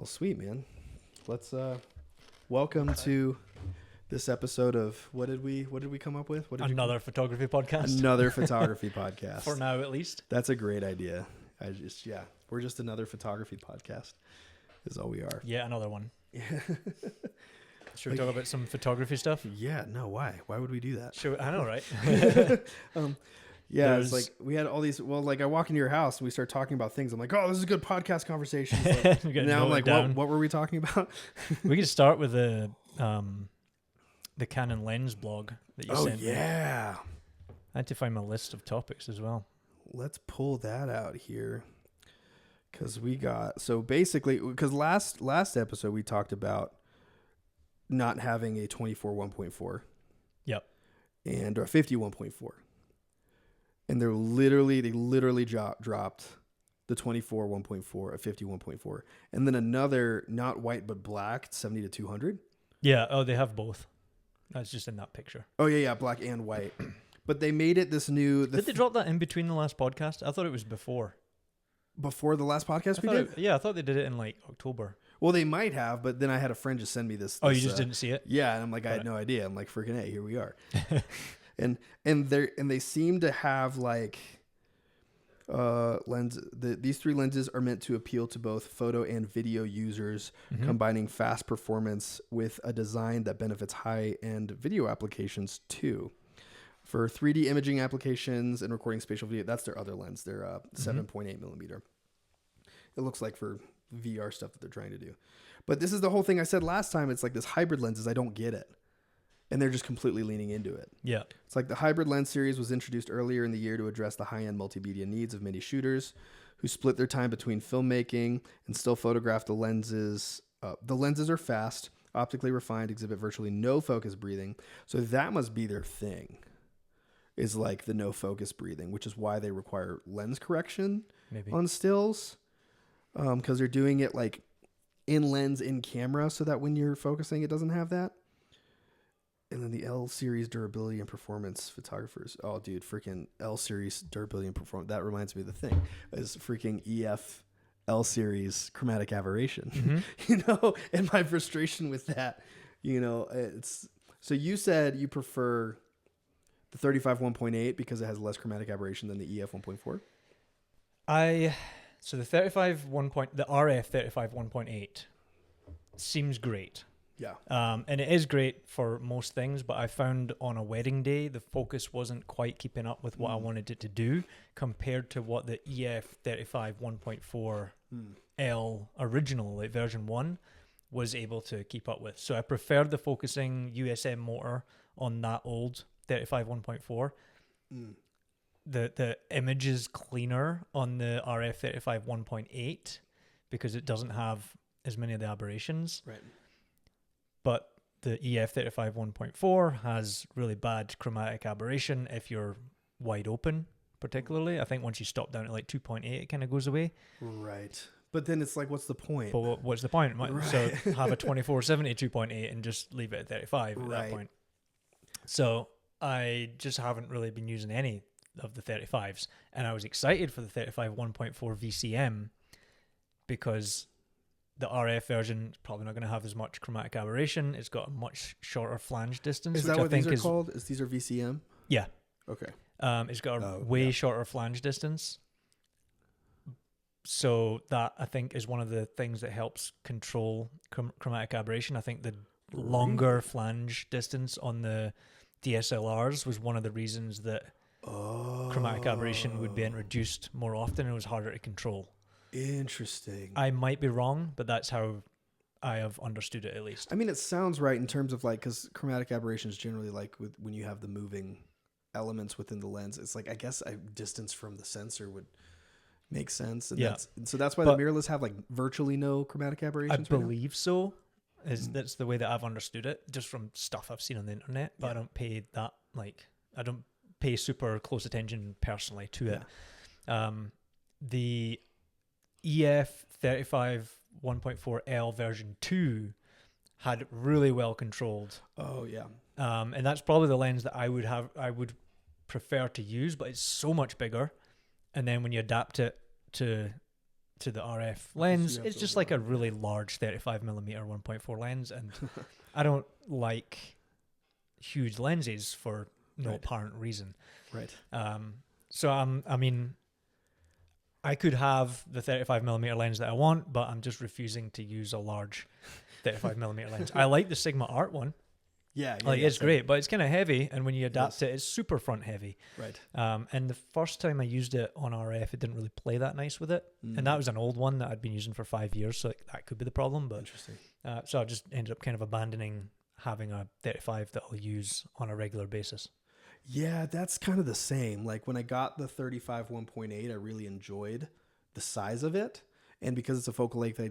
Well, sweet, man. Let's welcome to this episode of what did we come up with? Another photography podcast. Another photography podcast. For now, at least. That's a great idea. We're just another photography podcast. Is all we are. Yeah, another one. Yeah. Should we talk about some photography stuff? Yeah. No. Why? Why would we do that? Sure. I know, right? Yeah, it's like we had all these. Well, like I walk into your house and we start talking about things. I'm like, oh, this is a good podcast conversation. Like, now I'm like, what were we talking about? We could start with the Canon lens blog that you sent. Oh yeah. I had to find my list of topics as well. Let's pull that out here, because we got because last episode we talked about not having a 24 1.4. Yep. And a 50 1.4. And they literally dropped the 24 1.4, a 50 1.4, and then another not white but black 70 to 200. Yeah. Oh, they have both. That's just in that picture. Oh yeah, black and white. But they made it this new. Did they drop that in between the last podcast? I thought it was before. Before the last podcast we did? I thought they did it in like October. Well, they might have, but then I had a friend just send me this. Oh, you just didn't see it? Yeah, and I'm like, I had no idea. I'm like, freaking A, here we are. and they seem to have like these three lenses are meant to appeal to both photo and video users, combining fast performance with a design that benefits high-end video applications too. For 3D imaging applications and recording spatial video, that's their other lens. They're 7.8 millimeter. It looks like for VR stuff that they're trying to do. But this is the whole thing I said last time. It's like this hybrid lenses. I don't get it. And they're just completely leaning into it. Yeah. It's like the hybrid lens series was introduced earlier in the year to address the high-end multimedia needs of many shooters who split their time between filmmaking and still photograph the lenses. The lenses are fast, optically refined, exhibit virtually no focus breathing. So that must be their thing, is like the no focus breathing, which is why they require lens correction on stills. Because they're doing it like in lens, in camera, so that when you're focusing, it doesn't have that. And then the L series durability and performance photographers. Oh, dude, freaking L series durability and performance. That reminds me of the thing is freaking EF L series chromatic aberration. And my frustration with that, it's so you said you prefer the 35 1.8 because it has less chromatic aberration than the EF 1.4. So the the RF 35 1.8 seems great. Yeah. And it is great for most things, but I found on a wedding day, the focus wasn't quite keeping up with what I wanted it to do compared to what the EF 35 1.4 L original, like version 1, was able to keep up with. So I preferred the focusing USM motor on that old 35 1.4. The image is cleaner on the RF 35 1.8 because it doesn't have as many of the aberrations. Right. But the EF 35 1.4 has really bad chromatic aberration if you're wide open, particularly. I think once you stop down at like 2.8, it kind of goes away. Right. But then it's like, what's the point? But what's the point? Right. So have a 24-70 2.8 and just leave it at 35 at that point. So I just haven't really been using any of the 35s. And I was excited for the 35 1.4 VCM because the RF version is probably not going to have as much chromatic aberration. It's got a much shorter flange distance. Is that what these are called? These are VCM? Yeah. Okay. It's got a way shorter flange distance. So that, I think, is one of the things that helps control chromatic aberration. I think the longer flange distance on the DSLRs was one of the reasons that chromatic aberration would be introduced more often and it was harder to control. Interesting. I might be wrong, but that's how I have understood it, at least. I mean, it sounds right in terms of like, because chromatic aberration is generally like when you have the moving elements within the lens. It's like, I guess a distance from the sensor would make sense. And so that's why the mirrorless have like virtually no chromatic aberrations. I believe so. That's the way that I've understood it, just from stuff I've seen on the internet. But I don't pay that, I don't pay super close attention personally to it. The EF 35 1.4 L version 2 had really well controlled. Oh yeah. And that's probably the lens that I would prefer to use, but it's so much bigger. And then when you adapt it to to the RF lens. have It's to just like a overlap, really large 35mm 1.4 lens, and I don't like huge lenses for no apparent reason. Right. So I mean, I could have the 35mm lens that I want, but I'm just refusing to use a large 35mm lens. I like the Sigma Art one. Yeah, It's great, but it's kind of heavy, and when you adapt it, it's super front heavy. Right. And the first time I used it on RF, it didn't really play that nice with it, and that was an old one that I'd been using for 5 years, so that could be the problem. But Interesting. so I just ended up kind of abandoning having a 35 that I'll use on a regular basis. Yeah, that's kind of the same. Like when I got the 35 1.8, I really enjoyed the size of it, and because it's a focal length I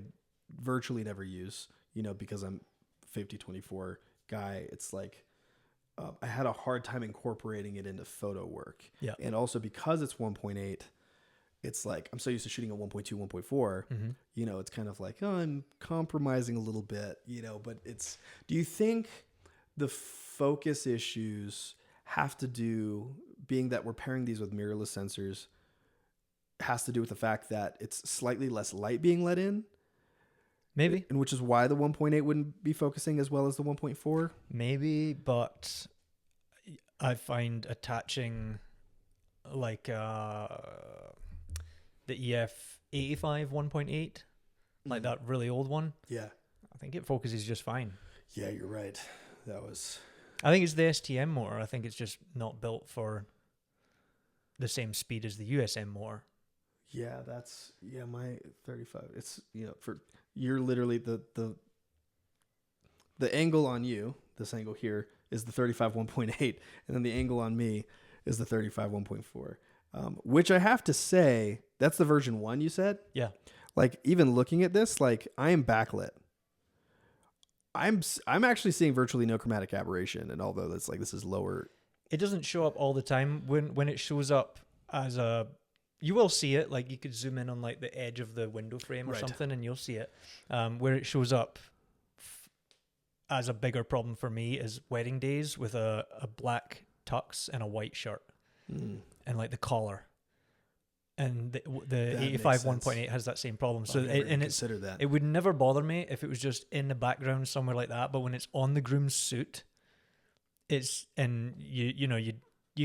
virtually never use, because I'm 50-24 guy, it's like I had a hard time incorporating it into photo work. Yeah. And also because it's 1.8, it's like I'm so used to shooting at 1.2, 1.4, it's kind of like, oh, I'm compromising a little bit, but do you think the focus issues have to do, being that we're pairing these with mirrorless sensors, has to do with the fact that it's slightly less light being let in? Maybe. And which is why the 1.8 wouldn't be focusing as well as the 1.4? Maybe, but I find attaching like the EF85 1.8, like that really old one. Yeah. I think it focuses just fine. Yeah, you're right. I think it's the STM motor. I think it's just not built for the same speed as the USM motor. Yeah, my 35. It's, you're literally the angle on you, this angle here, is the 35 1.8, and then the angle on me is the 35 1.4. Which I have to say, that's the version 1 you said? Yeah. Like, even looking at this, like, I am backlit. I'm actually seeing virtually no chromatic aberration, and although that's like, this is lower. It doesn't show up all the time. When it shows up as a, you will see it, like you could zoom in on like the edge of the window frame or something and you'll see it. Where it shows up as a bigger problem for me is wedding days with a black tux and a white shirt and like the collar. And the 85 1.8 has that same problem. So it would never bother me if it was just in the background somewhere like that. But when it's on the groom's suit, you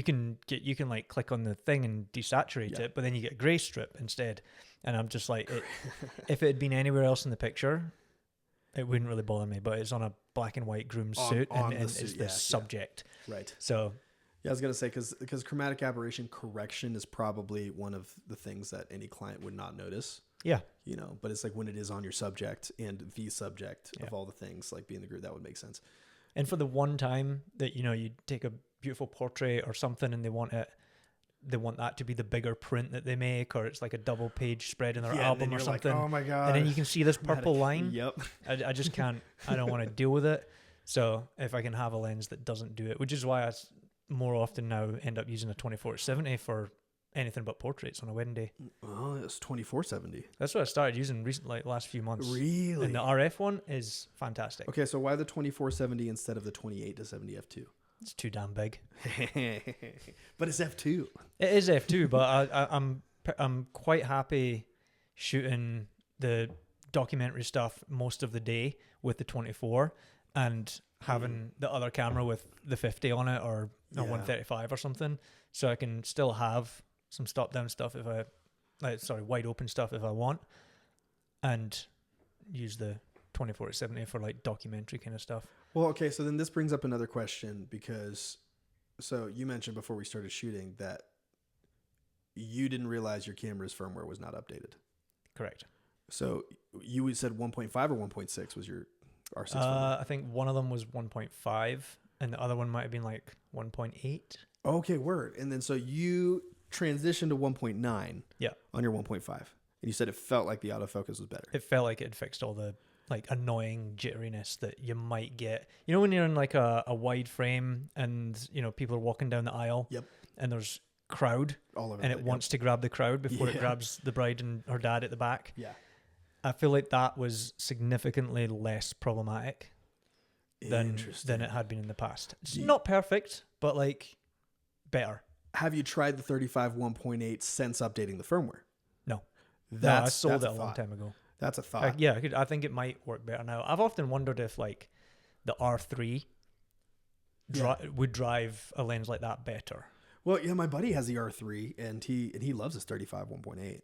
can like click on the thing and desaturate it, but then you get a gray strip instead. And I'm just like, if it had been anywhere else in the picture, it wouldn't really bother me. But it's on a black and white groom's suit, and it's the subject. Right. So. Yeah, I was going to say, because chromatic aberration correction is probably one of the things that any client would not notice. Yeah. But it's like when it is on your subject and the subject of all the things, like being the group, that would make sense. And for the one time that, you take a beautiful portrait or something and they want that to be the bigger print that they make, or it's like a double page spread in their album or something. Like, oh my God. And then you can see this purple line. Yep. I just can't, I don't want to deal with it. So if I can have a lens that doesn't do it, which is why I more often now end up using a 24-70 for anything but portraits on a wedding day. Oh, it's 24-70. That's what I started using recently, like last few months. Really? And the RF one is fantastic. Okay, so why the 24-70 instead of the 28-70 f2? It's too damn big. But it's f2. It is f2, but I'm quite happy shooting the documentary stuff most of the day with the 24 and having the other camera with the 50 on it or a 135 or something, so I can still have some stop down stuff wide open stuff if I want, and use the 24-70 for like documentary kind of stuff. Well, okay, so then this brings up another question, because so you mentioned before we started shooting that you didn't realize your camera's firmware was not updated. Correct. So you said 1.5 or 1.6 was your R6 I think one of them was 1.5 and the other one might have been like 1.8. Okay, word. And then so you transitioned to 1.9 on your 1.5. And you said it felt like the autofocus was better. It felt like it had fixed all the like annoying jitteriness that you might get. When you're in like a wide frame and people are walking down the aisle and there's crowd all over and it wants to grab the crowd before it grabs the bride and her dad at the back. Yeah. I feel like that was significantly less problematic than it had been in the past. It's not perfect, but like better. Have you tried the 35 1.8 since updating the firmware? No. I sold it a long time ago. That's a thought. Yeah, I think it might work better now. I've often wondered if like the R3 would drive a lens like that better. Well, yeah, my buddy has the R3 and he loves his 35 1.8.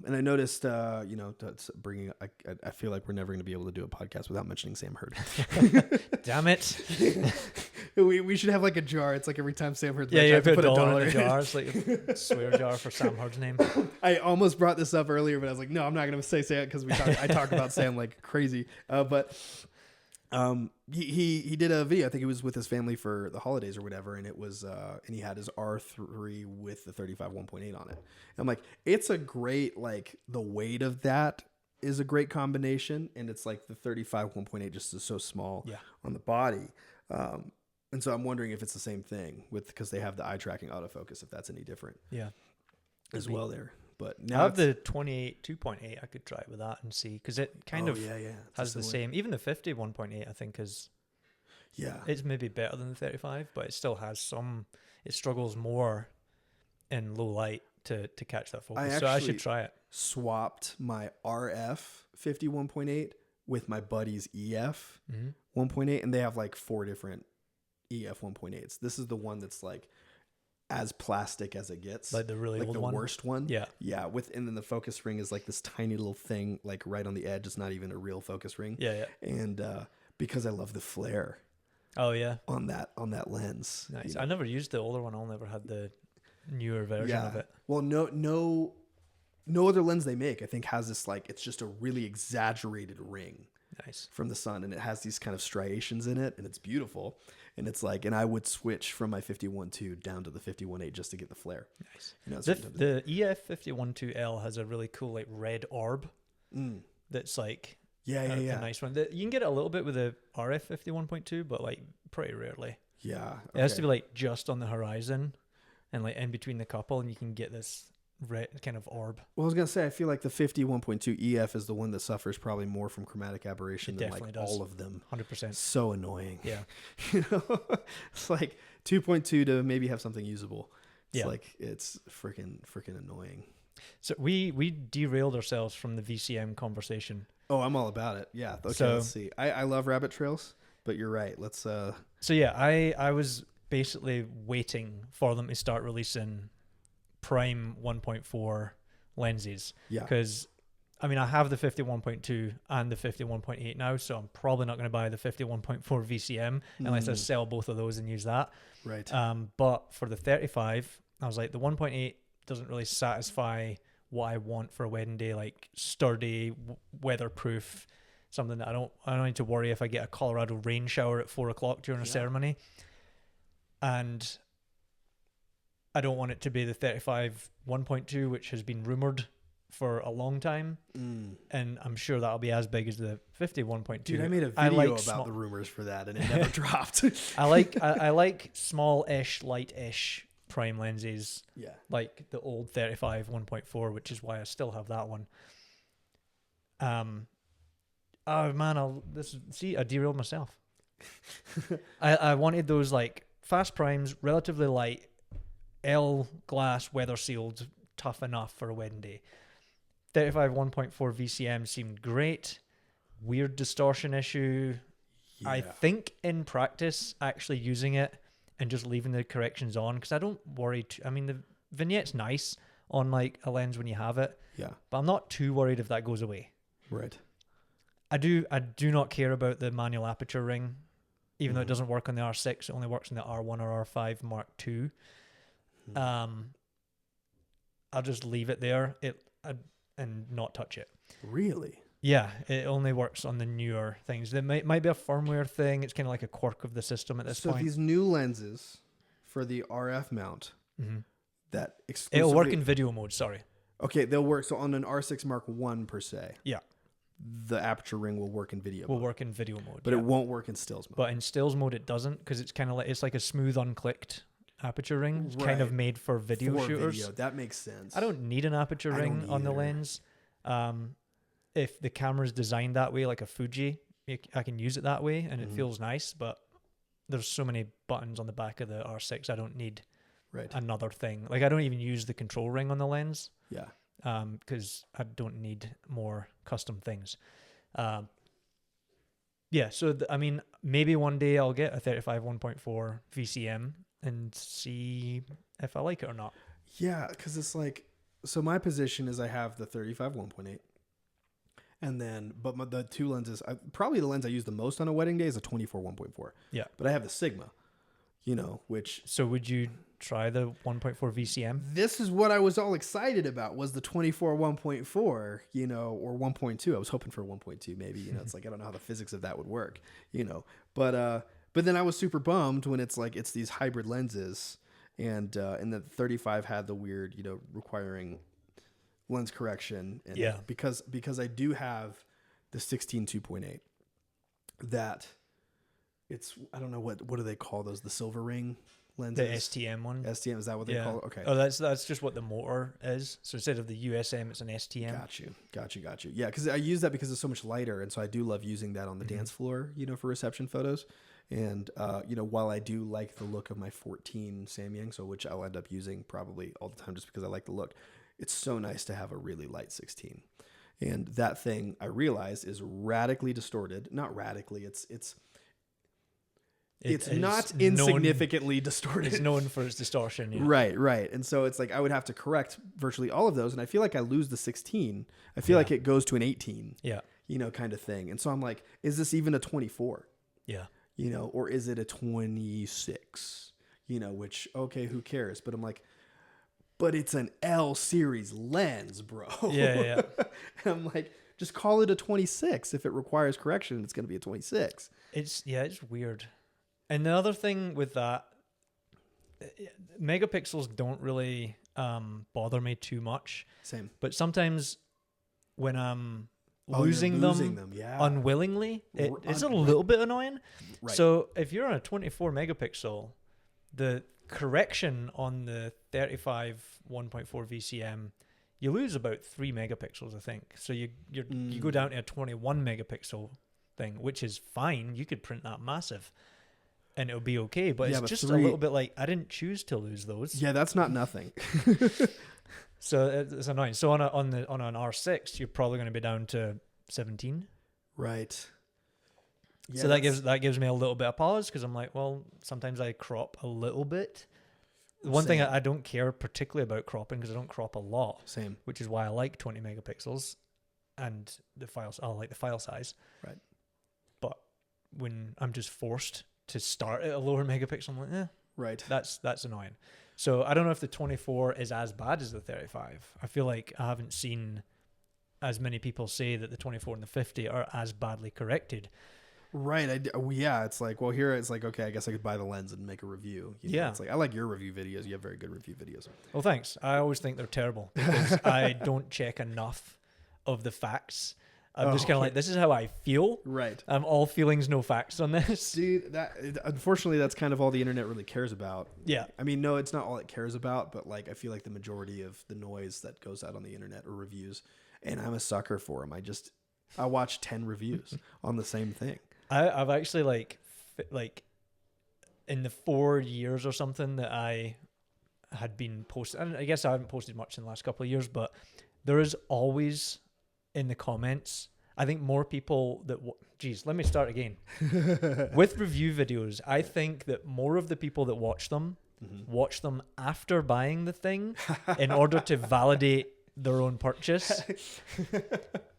And I noticed, that's bringing. I feel like we're never going to be able to do a podcast without mentioning Sam Hurd. Damn it! we should have like a jar. It's like every time Sam Hurd's you have to put a dollar in the jar. It's like a swear jar for Sam Hurd's name. I almost brought this up earlier, but I was like, no, I'm not going to say Sam because I talk about Sam like crazy. But he did a video. I think it was with his family for the holidays or whatever, and it was and he had his R3 with the 35 1.8 on it. And I'm like, it's a great, like, the weight of that is a great combination, and it's like the 35 1.8 just is so small on the body. And so I'm wondering if it's the same thing because they have the eye tracking autofocus, if that's any different. Yeah, as well there. But now I have the 28 2.8. I could try it with that and see, because it kind of has the same. Even the 50 1.8, I think, is it's maybe better than the 35, but it still has some. It struggles more in low light to catch that focus. So I should try it. Swapped my RF 50 1.8 with my buddy's EF 1.8, and they have like 4 different EF 1.8s. This is the one that's like as plastic as it gets, like the really like old the one. Worst one. Yeah. And then the focus ring is like this tiny little thing, like right on the edge. It's not even a real focus ring. And because I love the flare. Oh yeah. On that lens. Nice. I never used the older one. I never had the newer version of it. Well, no other lens they make, I think, has this, like, it's just a really exaggerated ring. Nice. From the sun, and it has these kind of striations in it, and it's beautiful. And it's like, and I would switch from my 51.2 down to the 51.8 just to get the flare. Nice. The EF 51.2L has a really cool like red orb. That's like a nice one. You can get it a little bit with the RF 51.2, but like pretty rarely. Yeah. Okay. It has to be like just on the horizon and like in between the couple, and you can get this red kind of orb. Well, I was gonna say, I feel like the 51.2 EF is the one that suffers probably more from chromatic aberration than like all of them. 100%. So annoying. Yeah. It's like 2.2 to maybe have something usable. It's like it's freaking annoying. So we derailed ourselves from the VCM conversation. Oh, I'm all about it. Yeah. Okay. So, let's see. I love rabbit trails, but you're right. Let's. So yeah, I was basically waiting for them to start releasing prime 1.4 lenses, because I mean I have the 51.2 and the 51.8 now, so I'm probably not going to buy the 51.4 VCM unless I sell both of those and use that, right? But for the 35, I was like, the 1.8 doesn't really satisfy what I want for a wedding day, like sturdy, weatherproof, something that I don't need to worry if I get a Colorado rain shower at 4:00 during a ceremony, and I don't want it to be the 35 1.2, which has been rumored for a long time. And I'm sure that'll be as big as the 50 1.2. Dude, I made a video about the rumors for that, and it never dropped. I like small-ish, light-ish prime lenses. Yeah. Like the old 35 1.4, which is why I still have that one. Oh man, I derailed myself. I wanted those like fast primes, relatively light, L glass, weather sealed, tough enough for a wedding day. 35 1.4 VCM seemed great. Weird distortion issue. Yeah. I think in practice, actually using it and just leaving the corrections on, because I don't worry. I mean, the vignette's nice on like a lens when you have it. Yeah. But I'm not too worried if that goes away. Right. I do not care about the manual aperture ring, even though it doesn't work on the R6. It only works on the R1 or R5 Mark II. I'll just leave it there and not touch it. Really? Yeah, it only works on the newer things. There might be a firmware thing. It's kind of like a quirk of the system at this point. So these new lenses for the RF mount that exclusively... It'll work in video mode, sorry. Okay, they'll work. So on an R6 Mark I per se. Yeah. The aperture ring will work in video mode. Will work in video mode. But it won't work in stills mode. But in stills mode it doesn't, because it's kind of like, it's like a smooth unclicked aperture ring. It's kind of made for video shooters. That makes sense. I don't need an aperture ring on the lens. If the camera's designed that way, like a Fuji, I can use it that way and it feels nice, but there's so many buttons on the back of the R6, I don't need another thing. Like I don't even use the control ring on the lens. Yeah. because I don't need more custom things. Yeah, so I mean, maybe one day I'll get a 35 1.4 VCM and see if I like it or not. Yeah, because it's like, so my position is I have the 35 1.8. And then, but the two lenses, probably the lens I use the most on a wedding day is a 24 1.4. Yeah. But I have the Sigma, which... So would you try the 1.4 VCM? This is what I was all excited about, was the 24 1.4, or 1.2. I was hoping for 1.2 maybe, it's like, I don't know how the physics of that would work, But then I was super bummed when it's like, it's these hybrid lenses, and the 35 had the weird, requiring lens correction, and because I do have the 16 2.8 that it's, I don't know what do they call those, the silver ring lenses, the STM one. STM, is that what they call it? Okay. Oh, that's just what the motor is. So instead of the USM, it's an STM. Got you. Yeah, because I use that because it's so much lighter, and so I do love using that on the dance floor, for reception photos. And while I do like the look of my 14 Samyang, so which I'll end up using probably all the time just because I like the look, it's so nice to have a really light 16. And that thing, I realize, is radically distorted. Not radically, it's not insignificantly distorted. It's known for its distortion. Yeah. Right. And so it's like I would have to correct virtually all of those. And I feel like I lose the 16. I feel like it goes to an 18. Yeah. Kind of thing. And so I'm like, is this even a 24? Yeah. Or is it a 26? Which, okay, who cares? But I'm like, but it's an L series lens, bro. Yeah. And I'm like, just call it a 26. If it requires correction, it's going to be a 26. It's weird. And the other thing with that, megapixels don't really bother me too much. Same. But sometimes when I'm losing them unwillingly, it's a little bit annoying. Right. So if you're on a 24 megapixel, the correction on the 35 1.4 VCM, you lose about 3 megapixels, I think. So you go down to a 21 megapixel thing, which is fine. You could print that massive and it'll be okay. But it's just a little bit like, I didn't choose to lose those. Yeah, that's not nothing. So it's annoying. So on an R6, you're probably going to be down to 17. Right. Yeah, so that gives me a little bit of pause, because I'm like, well, sometimes I crop a little bit. One thing I don't care particularly about cropping, because I don't crop a lot. Same. Which is why I like 20 megapixels and the files. I like the file size. Right. But when I'm just forced to start at a lower megapixel, I'm like, right. That's annoying. So I don't know if the 24 is as bad as the 35. I feel like I haven't seen as many people say that the 24 and the 50 are as badly corrected. Right. It's like, well, here it's like, okay, I guess I could buy the lens and make a review. It's like, I like your review videos. You have very good review videos. Well, thanks. I always think they're terrible because I don't check enough of the facts. I'm just kind of like, this is how I feel. Right. All feelings, no facts on this. Dude, unfortunately, that's kind of all the internet really cares about. Yeah. I mean, no, it's not all it cares about, but like, I feel like the majority of the noise that goes out on the internet are reviews, and I'm a sucker for them. I watch 10 reviews on the same thing. I've actually like in the 4 years or something that I had been posting, and I guess I haven't posted much in the last couple of years, but there is always in the comments, I think more people that, let me start again. With review videos, I think that more of the people that watch them after buying the thing in order to validate their own purchase.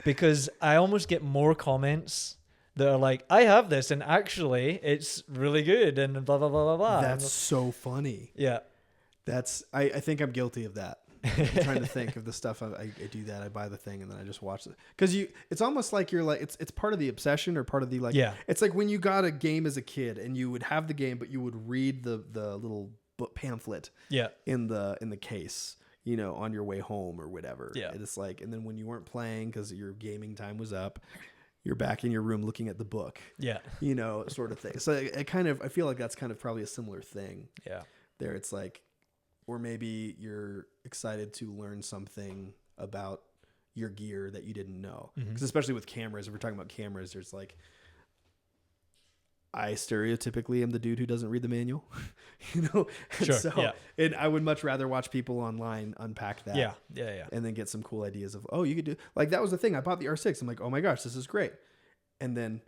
Because I almost get more comments that are like, I have this and actually it's really good and blah, blah, blah, blah, blah. That's so funny. Yeah. I think I'm guilty of that. I'm trying to think of the stuff I do that. I buy the thing and then I just watch it. Because it's almost like you're like, it's part of the obsession or part of the like, it's like when you got a game as a kid and you would have the game, but you would read the little book pamphlet in the case, on your way home or whatever. Yeah. And it's like, and then when you weren't playing because your gaming time was up, you're back in your room looking at the book. Yeah. Sort of thing. So I feel like that's kind of probably a similar thing. Yeah. There it's like, or maybe you're excited to learn something about your gear that you didn't know. Because especially with cameras, if we're talking about cameras, there's like, I stereotypically am the dude who doesn't read the manual, you know? And Sure. so, Yeah. and I would much rather watch people online unpack that. Yeah. Yeah. Yeah. And then get some cool ideas of, oh, you could do, like, that was the thing. I bought the R6. I'm like, oh my gosh, this is great. And then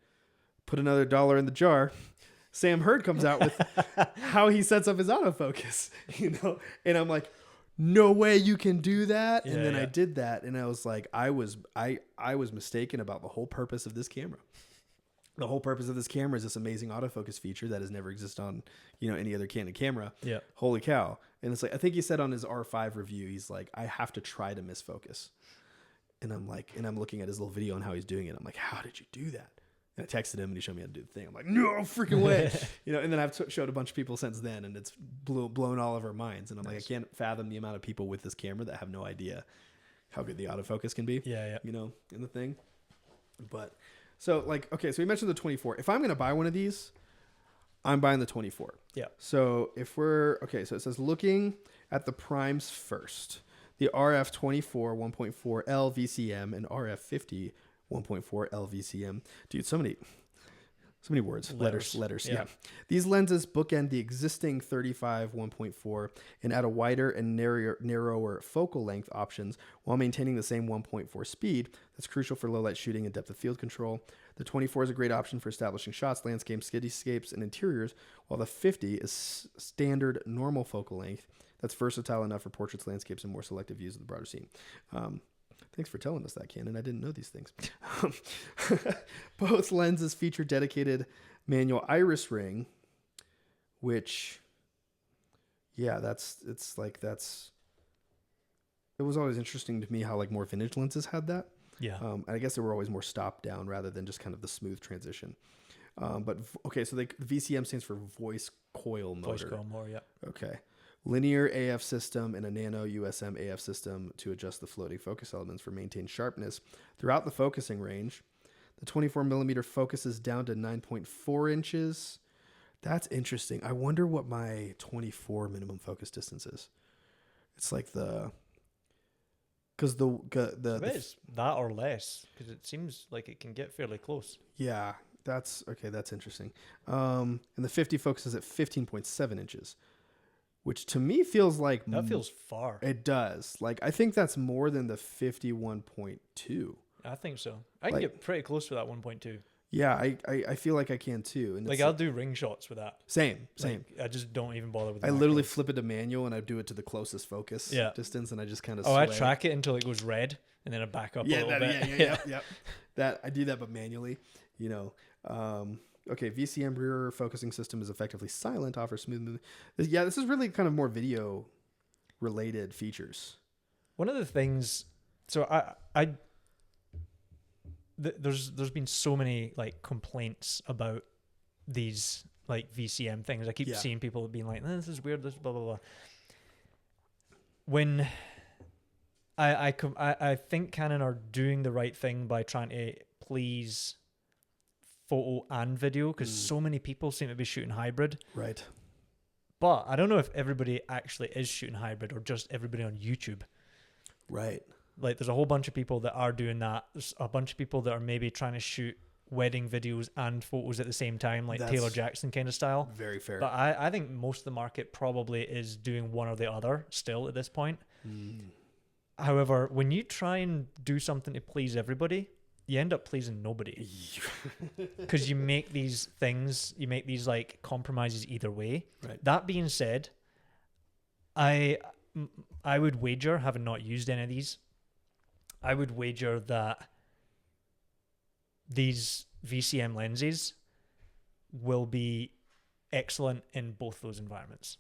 put another $1 in the jar. Sam Hurd comes out with how he sets up his autofocus, you know? And I'm like, no way you can do that. And then I did that. And I was like, I was mistaken about the whole purpose of this camera. The whole purpose of this camera is this amazing autofocus feature that has never existed on, you know, any other Canon camera. Yeah. Holy cow. And it's like, I think he said on his R5 review, he's like, I have to try to misfocus. And I'm like, and I'm looking at his little video on how he's doing it. I'm like, how did you do that? And I texted him and he showed me how to do the thing. I'm like, no freaking way. You know, and then I've showed a bunch of people since then and it's blown all of our minds. And I'm like, I can't fathom the amount of people with this camera that have no idea how good the autofocus can be. Yeah. Yeah. You know, in the thing. But so like, okay, so we mentioned the 24. If I'm going to buy one of these, I'm buying the 24. Yeah. So if we're, okay, so it says looking at the primes first, the RF24 1.4L VCM and RF50 1.4L VCM. Dude, so many words, letters. Yeah. These lenses bookend the existing 35 1.4 and add a wider and narrower focal length options while maintaining the same 1.4 speed. That's crucial for low light shooting and depth of field control. The 24 is a great option for establishing shots, landscapes, cityscapes, and interiors, while the 50 is standard normal focal length. That's versatile enough for portraits, landscapes, and more selective views of the broader scene. Thanks for telling us that, Canon. I didn't know these things. Both lenses feature dedicated manual iris ring, which, yeah, it was always interesting to me how like more vintage lenses had that. Yeah. And I guess they were always more stop down rather than just kind of the smooth transition. But okay, so the VCM stands for voice coil motor. Voice coil motor, yeah. Okay. Linear AF system and a nano USM AF system to adjust the floating focus elements for maintained sharpness throughout the focusing range. The 24 millimeter focuses down to 9.4 inches. That's interesting. I wonder what my 24 minimum focus distance is. It's like because It's that or less, because it seems like it can get fairly close. Yeah, that's okay. That's interesting. And the 50 focuses at 15.7 inches. Which to me feels like... That feels far. It does. Like, I think that's more than the 51.2. I think so. I can get pretty close to that 1.2. Yeah, I feel like I can too. And like, I'll do ring shots with that. Same. Like, I just don't even bother with I literally flip it to manual and I do it to the closest focus distance and I just kind of I track it until it goes red and then I back up a little bit. Yeah. I do that, but manually, you know. Okay, VCM rear focusing system is effectively silent, offers smooth movement. Yeah, this is really kind of more video related features. One of the things, so there's been so many like complaints about these like VCM things. I keep seeing people being like, this is weird, this blah blah blah. When I think Canon are doing the right thing by trying to please photo and video, because so many people seem to be shooting hybrid. Right. But I don't know if everybody actually is shooting hybrid or just everybody on YouTube. Right. Like, there's a whole bunch of people that are doing that. There's a bunch of people that are maybe trying to shoot wedding videos and photos at the same time, like That's Taylor Jackson kind of style. Very fair. But I think most of the market probably is doing one or the other still at this point. However, when you try and do something to please everybody, you end up pleasing nobody, because you make these like compromises either way. Right. That being said, I would wager, having not used any of these, I would wager that these VCM lenses will be excellent in both those environments.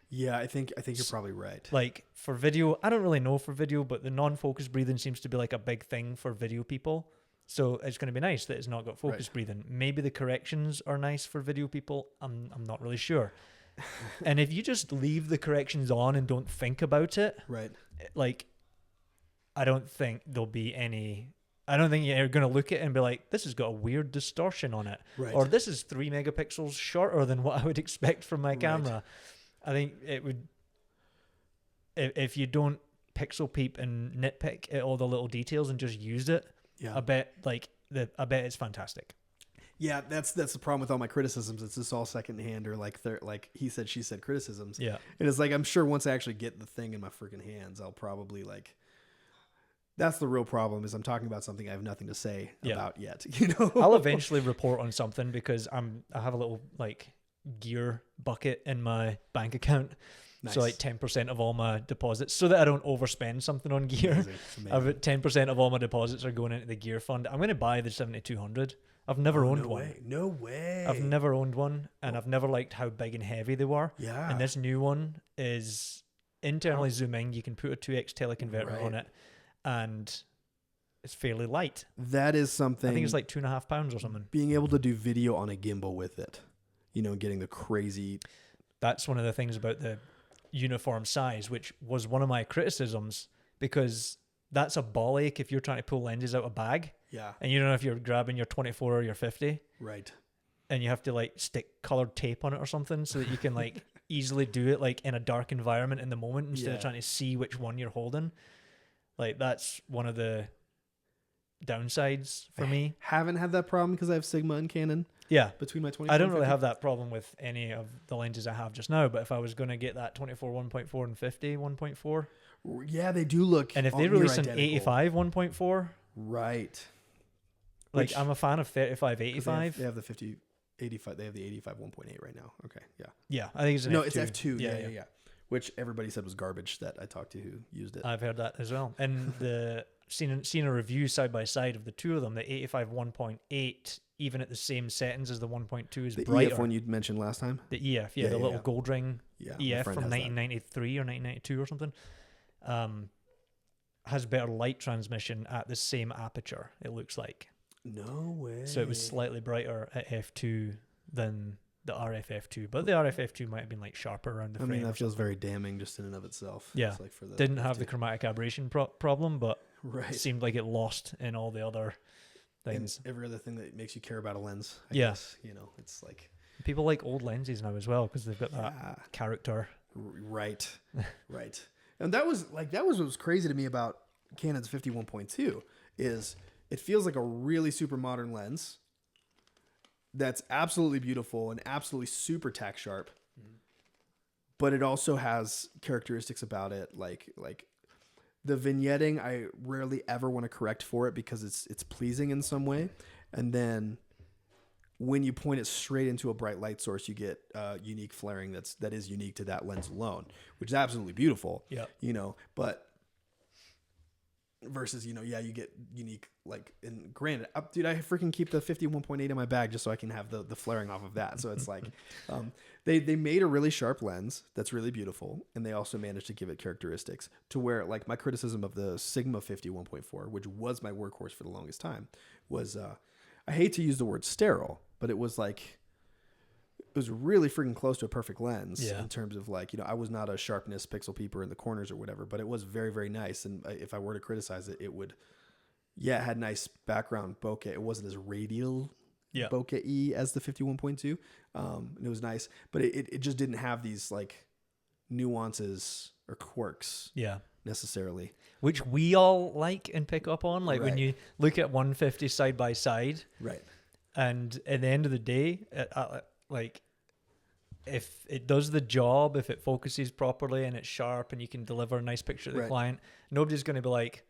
Yeah, I think you're probably right. Like, for video, I don't really know for video, but the non-focus breathing seems to be like a big thing for video people. So it's going to be nice that it's not got focus breathing. Maybe the corrections are nice for video people. I'm not really sure. And if you just leave the corrections on and don't think about it, right? Like, I don't think there'll be any. I don't think you're going to look at it and be like, this has got a weird distortion on it, or this is 3 megapixels shorter than what I would expect from my camera. I think it would. If you don't pixel peep and nitpick at all the little details and just use it. Yeah. I bet it's fantastic. Yeah, that's the problem with all my criticisms. It's just all secondhand or like he said, she said criticisms. Yeah. And it's like, I'm sure once I actually get the thing in my freaking hands, I'll probably like, that's the real problem is I'm talking about something I have nothing to say about yet. You know, I'll eventually report on something because I have a little like gear bucket in my bank account. Nice. So like 10% of all my deposits, so that I don't overspend something on gear. Amazing. I've 10% of all my deposits are going into the gear fund. I'm going to buy the 7200. I've never owned one. No way. I've never owned one, and I've never liked how big and heavy they were. Yeah. And this new one is internally zooming. You can put a 2x teleconverter on it, and it's fairly light. That is something. I think it's like 2.5 pounds or something. Being able to do video on a gimbal with it, you know, getting the crazy. That's one of the things about the uniform size, which was one of my criticisms, because that's a ball ache if you're trying to pull lenses out of a bag. Yeah. And you don't know if you're grabbing your 24 or your 50. Right. And you have to like stick colored tape on it or something so that you can like easily do it like in a dark environment in the moment instead of trying to see which one you're holding. Like that's one of the downsides for me. Haven't had that problem because I have Sigma and Canon. Yeah. Between my 24 I don't really have that problem with any of the lenses I have just now, but if I was going to get that 24 1.4 and 50 1.4. Yeah, they do look. And if they release an 85 1.4. Right. Like I'm a fan of 35 85. They have the 50 85. They have the 85 1.8 right now. Okay. Yeah. Yeah. I think it's an F2. It's F2. Yeah. Which everybody said was garbage that I talked to who used it. I've heard that as well. And seen a review side by side of the two of them. The 85 1.8, even at the same settings as the 1.2, is the brighter. The EF one you mentioned last time? The EF, the little gold ring EF from 1993 or 1992 or something, has better light transmission at the same aperture, it looks like. No way. So it was slightly brighter at F2 than the RF F2, but the RF F2 might have been like sharper around the frame. I mean, that feels very damning just in and of itself. Yeah. It's like for the Didn't F2. have the chromatic aberration problem, but it seemed like it lost in all the other things. And every other thing that makes you care about a lens, I guess. You know, it's like... People like old lenses now as well because they've got that character. Right. Right. And that was what was crazy to me about Canon's 51.2 is it feels like a really super modern lens that's absolutely beautiful and absolutely super tack sharp. Mm-hmm. But it also has characteristics about it like the vignetting. I rarely ever want to correct for it because it's pleasing in some way. And then when you point it straight into a bright light source, you get unique flaring that is unique to that lens alone, which is absolutely beautiful. Yeah. You know, but versus, you know, you get unique, like, and granted, dude, I freaking keep the 51.8 in my bag just so I can have the flaring off of that. So it's like, they made a really sharp lens that's really beautiful. And they also managed to give it characteristics to where, like, my criticism of the Sigma 51.4, which was my workhorse for the longest time, was, I hate to use the word sterile, but it was like, it was really freaking close to a perfect lens in terms of, like, you know, I was not a sharpness pixel peeper in the corners or whatever, but it was very, very nice. And if I were to criticize it, it would, it had nice background bokeh. It wasn't as radial bokeh-y as the 51.2. And it was nice, but it just didn't have these like nuances or quirks necessarily. Which we all like and pick up on. Like when you look at 150 side by side. Right. And at the end of the day, like, if it does the job, if it focuses properly and it's sharp and you can deliver a nice picture to the client, nobody's going to be like,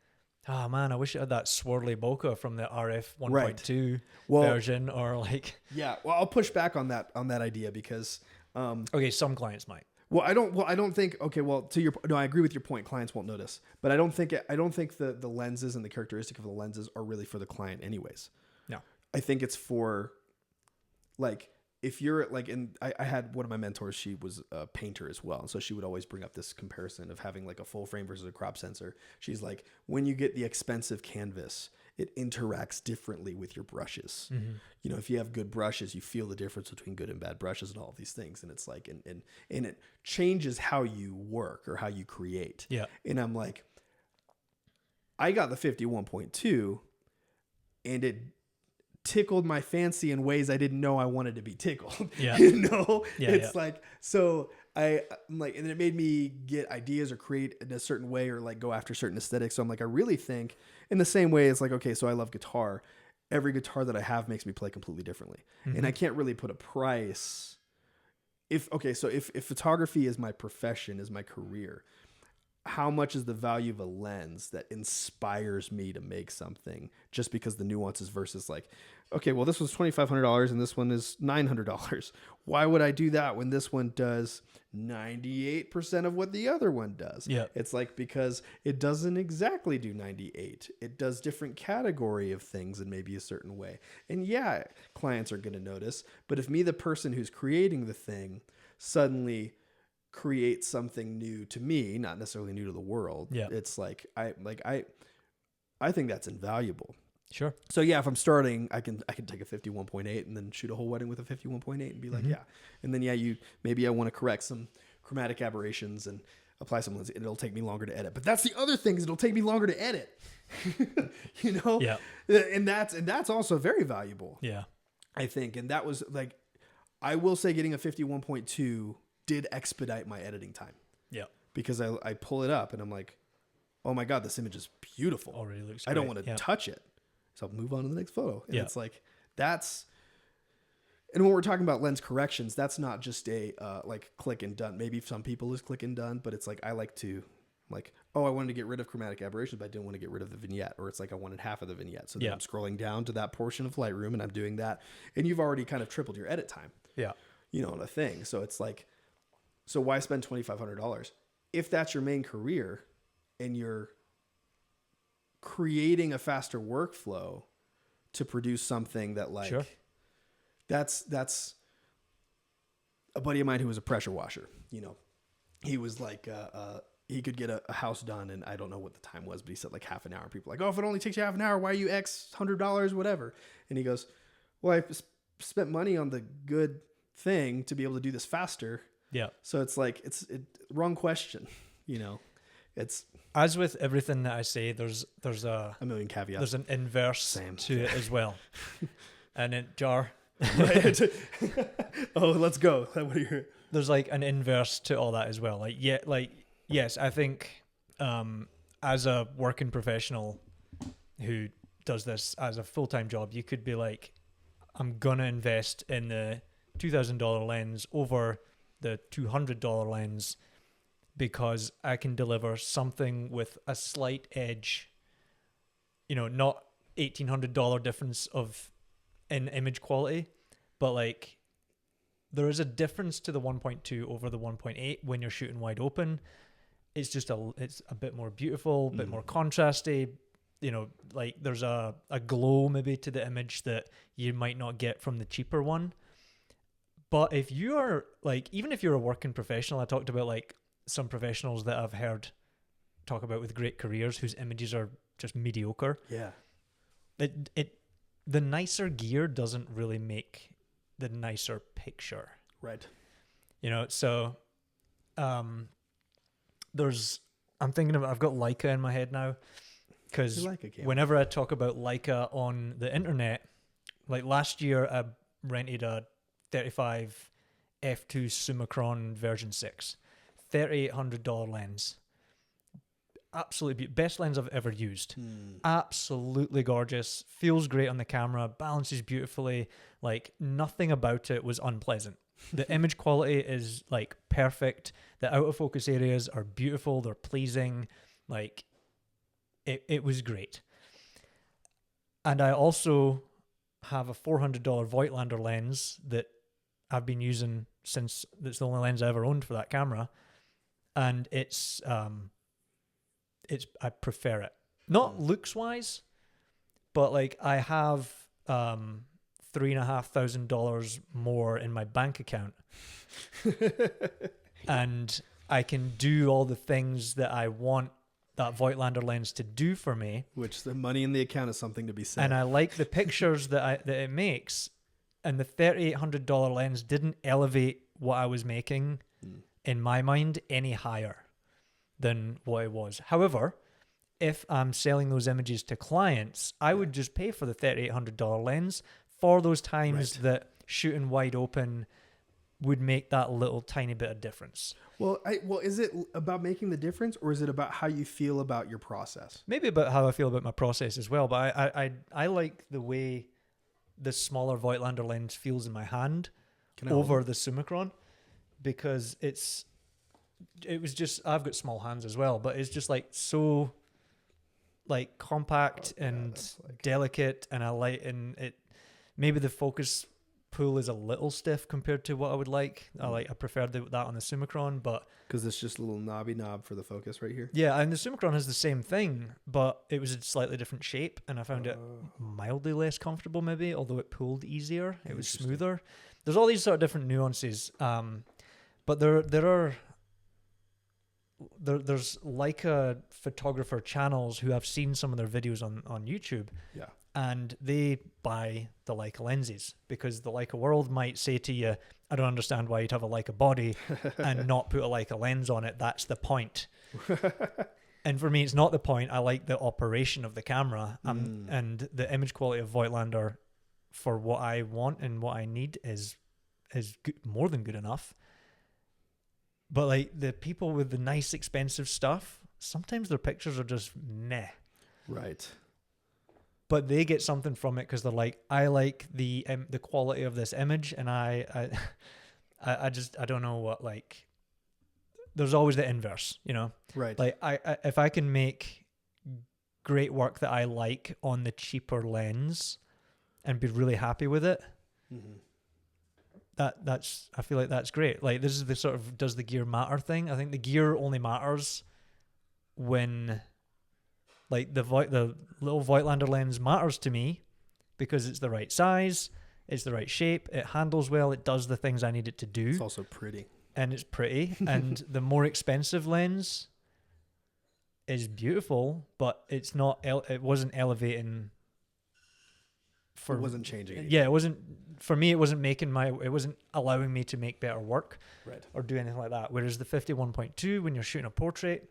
oh man, I wish it had that swirly bokeh from the RF 1.2 version, or like... Yeah, well, I'll push back on that idea because... okay, some clients might. Well, I don't think... Okay, well, to your... No, I agree with your point. Clients won't notice. But I don't think the lenses and the characteristic of the lenses are really for the client anyways. No. I think it's for, like... If you're like, and I had one of my mentors, she was a painter as well. And so she would always bring up this comparison of having like a full frame versus a crop sensor. She's like, when you get the expensive canvas, it interacts differently with your brushes. Mm-hmm. You know, if you have good brushes, you feel the difference between good and bad brushes and all of these things. And it's like, and it changes how you work or how you create. Yeah. And I'm like, I got the 51.2 and it tickled my fancy in ways I didn't know I wanted to be tickled. Yeah. You know, it's like, so I'm like, and it made me get ideas or create in a certain way or like go after certain aesthetics. So I'm like, I really think in the same way it's like, okay, so I love guitar. every guitar that I have makes me play completely differently. Mm-hmm. And I can't really put a price. If photography is my profession, is my career, how much is the value of a lens that inspires me to make something just because the nuances versus like, okay, well, this was $2,500 and this one is $900. Why would I do that when this one does 98% of what the other one does? Yeah. It's like, because it doesn't exactly do 98. It does different category of things in maybe a certain way. And yeah, clients are going to notice, but if me, the person who's creating the thing, suddenly create something new to me, not necessarily new to the world. Yeah. It's like I think that's invaluable. Sure. So yeah, if I'm starting, I can take a 51.8 and then shoot a whole wedding with a 51.8 and be like, yeah. And then maybe I want to correct some chromatic aberrations and apply some lens. It'll take me longer to edit. But that's the other thing, is it'll take me longer to edit. You know? Yeah. And that's also very valuable. Yeah. I think. And that was like, I will say getting a 51.2 did expedite my editing time. Yeah. Because I pull it up and I'm like, oh my God, this image is beautiful. Already looks I don't great. want to touch it. So I'll move on to the next photo. And Yeah. it's like, and when we're talking about lens corrections, that's not just a like click and done. Maybe some people is click and done, but it's like, I like to like, oh, I wanted to get rid of chromatic aberrations, but I didn't want to get rid of the vignette. Or it's like, I wanted half of the vignette. So then I'm scrolling down to that portion of Lightroom and I'm doing that. And you've already kind of tripled your edit time. Yeah. You know, on a thing. So it's like, so why spend $2,500? If that's your main career and you're creating a faster workflow to produce something that like, that's a buddy of mine who was a pressure washer. You know, he was like, he could get a house done, and I don't know what the time was, but he said like half an hour. People are like, oh, if it only takes you half an hour, why are you X $100, whatever? And he goes, well, I spent money on the good thing to be able to do this faster. Yeah. So it's like, wrong question, you know. It's as with everything that I say, there's a million caveats. There's an inverse to it as well. And it jar. Oh, let's go. There's like an inverse to all that as well. Like, yeah, like, yes, I think as a working professional who does this as a full-time job, you could be like, I'm gonna invest in the $2,000 lens over the $200 lens because I can deliver something with a slight edge, you know, not $1,800 difference in image quality, but like there is a difference to the 1.2 over the 1.8 when you're shooting wide open. It's just it's a bit more beautiful, a bit more contrasty, you know, like there's a glow maybe to the image that you might not get from the cheaper one. But if you are like, even if you're a working professional, I talked about like some professionals that I've heard talk about with great careers whose images are just mediocre. Yeah. The nicer gear doesn't really make the nicer picture. Right. You know, so I'm thinking about, I've got Leica in my head now because whenever I talk about Leica on the internet, like last year I rented a 35 Ep.2 Summicron version 6, $3,800 lens. Absolutely best lens I've ever used. Absolutely gorgeous. Feels great on the camera. Balances beautifully. Like nothing about it was unpleasant. The image quality is like perfect. The out of focus areas are beautiful. They're pleasing. Like it was great. And I also have a $400 Voigtlander lens that I've been using since that's the only lens I ever owned for that camera. And it's I prefer it. Not looks wise, but like I have $3,500 more in my bank account. And I can do all the things that I want that Voigtlander lens to do for me. Which the money in the account is something to be said. And I like the pictures that it makes. And the $3,800 lens didn't elevate what I was making in my mind any higher than what it was. However, if I'm selling those images to clients, I would just pay for the $3,800 lens for those times that shooting wide open would make that little tiny bit of difference. Well, is it about making the difference, or is it about how you feel about your process? Maybe about how I feel about my process as well, but I like the way the smaller Voigtlander lens feels in my hand over the Summicron, because I've got small hands as well, but it's just like so like compact and delicate, and maybe the focus pull is a little stiff compared to what I would like. I prefer that on the Summicron, but because it's just a little knobby knob for the focus right here. Yeah, and the Summicron has the same thing, but it was a slightly different shape, and I found it mildly less comfortable, maybe, although it pulled easier. It was smoother. There's all these sort of different nuances, but there's Leica photographer channels who I've seen some of their videos on YouTube. Yeah. And they buy the Leica lenses, because the Leica world might say to you, I don't understand why you'd have a Leica body and not put a Leica lens on it. That's the point. And for me, it's not the point. I like the operation of the camera, and the image quality of Voigtlander for what I want and what I need is good, more than good enough. But like the people with the nice, expensive stuff, sometimes their pictures are just meh. Right. But they get something from it because they're like, I like the quality of this image, and I don't know what, like. There's always the inverse, you know. Right. Like if I can make great work that I like on the cheaper lens, and be really happy with it, that's I feel like that's great. Like this is the sort of does the gear matter thing. I think the gear only matters when. Like the little Voigtlander lens matters to me because it's the right size, it's the right shape, it handles well, it does the things I need it to do. It's also pretty. And it's pretty. And the more expensive lens is beautiful, but it's not. It wasn't elevating. It wasn't changing anything. Yeah, it wasn't for me. It wasn't it wasn't allowing me to make better work, right, or do anything like that. Whereas the 51.2, when you're shooting a portrait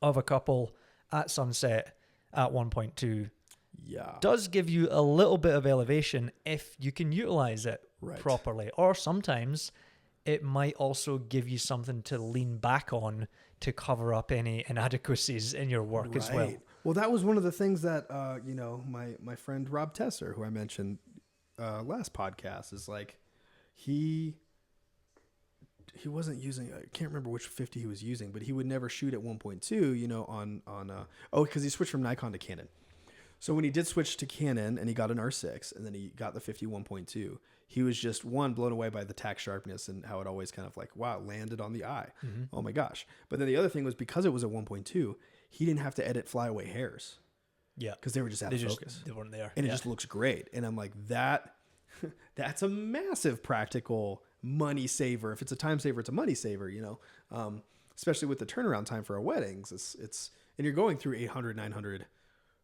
of a couple at sunset at 1.2, does give you a little bit of elevation if you can utilize it properly. Or sometimes it might also give you something to lean back on to cover up any inadequacies in your work as well. Well, that was one of the things that my friend Rob Tesser, who I mentioned last podcast, is like he wasn't using, I can't remember which 50 he was using, but he would never shoot at 1.2, because he switched from Nikon to Canon. So when he did switch to Canon and he got an R6 and then he got the 51.2, he was just blown away by the tack sharpness and how it always kind of like, wow, landed on the eye. Mm-hmm. Oh my gosh. But then the other thing was, because it was a 1.2, he didn't have to edit flyaway hairs. Yeah. Because they were just out of focus. They weren't there. And it just looks great. And I'm like, that's a massive practical money saver. If it's a time saver, it's a money saver, especially with the turnaround time for our weddings. It's and you're going through 800, 900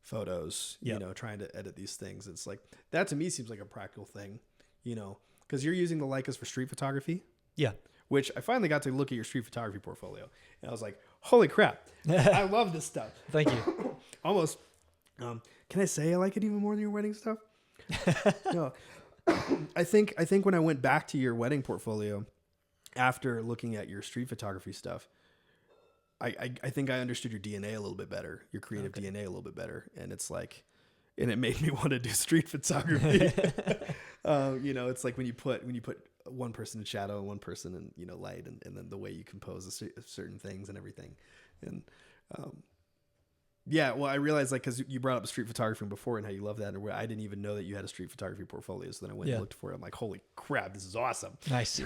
photos, trying to edit these things. It's like, that to me seems like a practical thing, because you're using the Leicas for street photography. Yeah. Which I finally got to look at your street photography portfolio, and I was like, holy crap. I love this stuff. Thank you. Almost. Can I say I like it even more than your wedding stuff? No. I think when I went back to your wedding portfolio after looking at your street photography stuff, I think I understood your DNA a little bit better, your creative DNA a little bit better. And it's like, and it made me want to do street photography. It's like when you put one person in shadow and one person in, light, and then the way you compose certain things and everything. And, yeah, well, I realized, like, because you brought up street photography before and how you love that, and I didn't even know that you had a street photography portfolio. So then I went and looked for it. I'm like, holy crap, this is awesome. Nice.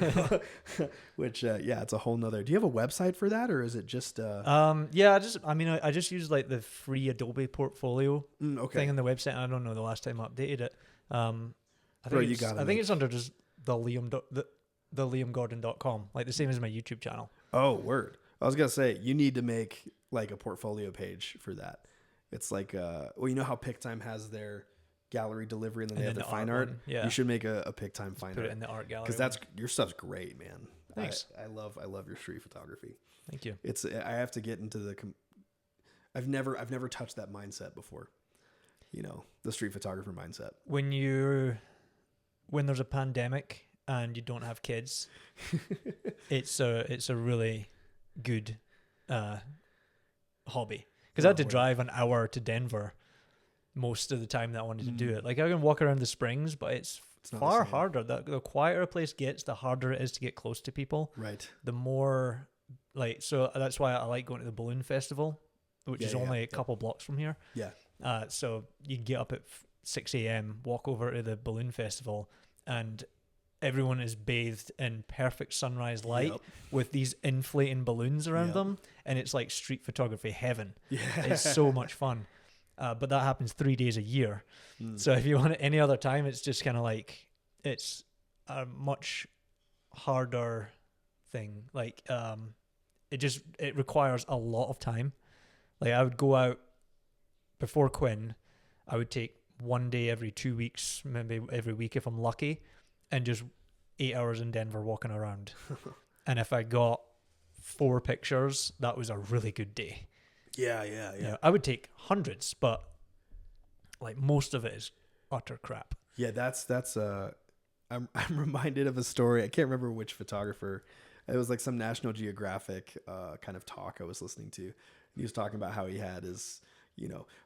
Which, it's a whole nother. Do you have a website for that, or is it just? I just use like the free Adobe portfolio thing on the website. I don't know the last time I updated it. I think it's under just the liamgordon.com, like the same as my YouTube channel. Oh, word. I was gonna say, you need to make like a portfolio page for that. It's like, you know how PicTime has their gallery delivery and then they have the fine art? Yeah. You should make a PicTime fine art. Put it in the art gallery. Because your stuff's great, man. Thanks. I love your street photography. Thank you. I have to get into I've never touched that mindset before. The street photographer mindset. When there's a pandemic and you don't have kids, it's a really good hobby. Because I had to drive an hour to Denver most of the time that I wanted to do it. Like I can walk around the Springs, but it's far harder. The quieter a place gets, the harder it is to get close to people. Right. The more so that's why I like going to the Balloon Festival, which is only a couple blocks from here. Yeah. So you get up at 6 a.m., walk over to the Balloon Festival, and everyone is bathed in perfect sunrise light with these inflating balloons around them, and it's like street photography heaven. Yeah. It's so much fun. But that happens 3 days a year. So if you want it any other time, it's just kind of like, it's a much harder thing. Like, it requires a lot of time. Like I would go out before Quinn, I would take 1 day every 2 weeks, maybe every week if I'm lucky, and just 8 hours in Denver walking around. And if I got 4 pictures, that was a really good day. Yeah. You know, I would take hundreds, but like most of it is utter crap. Yeah, that's I'm reminded of a story. I can't remember which photographer. It was like some National Geographic kind of talk I was listening to. He was talking about how he had his,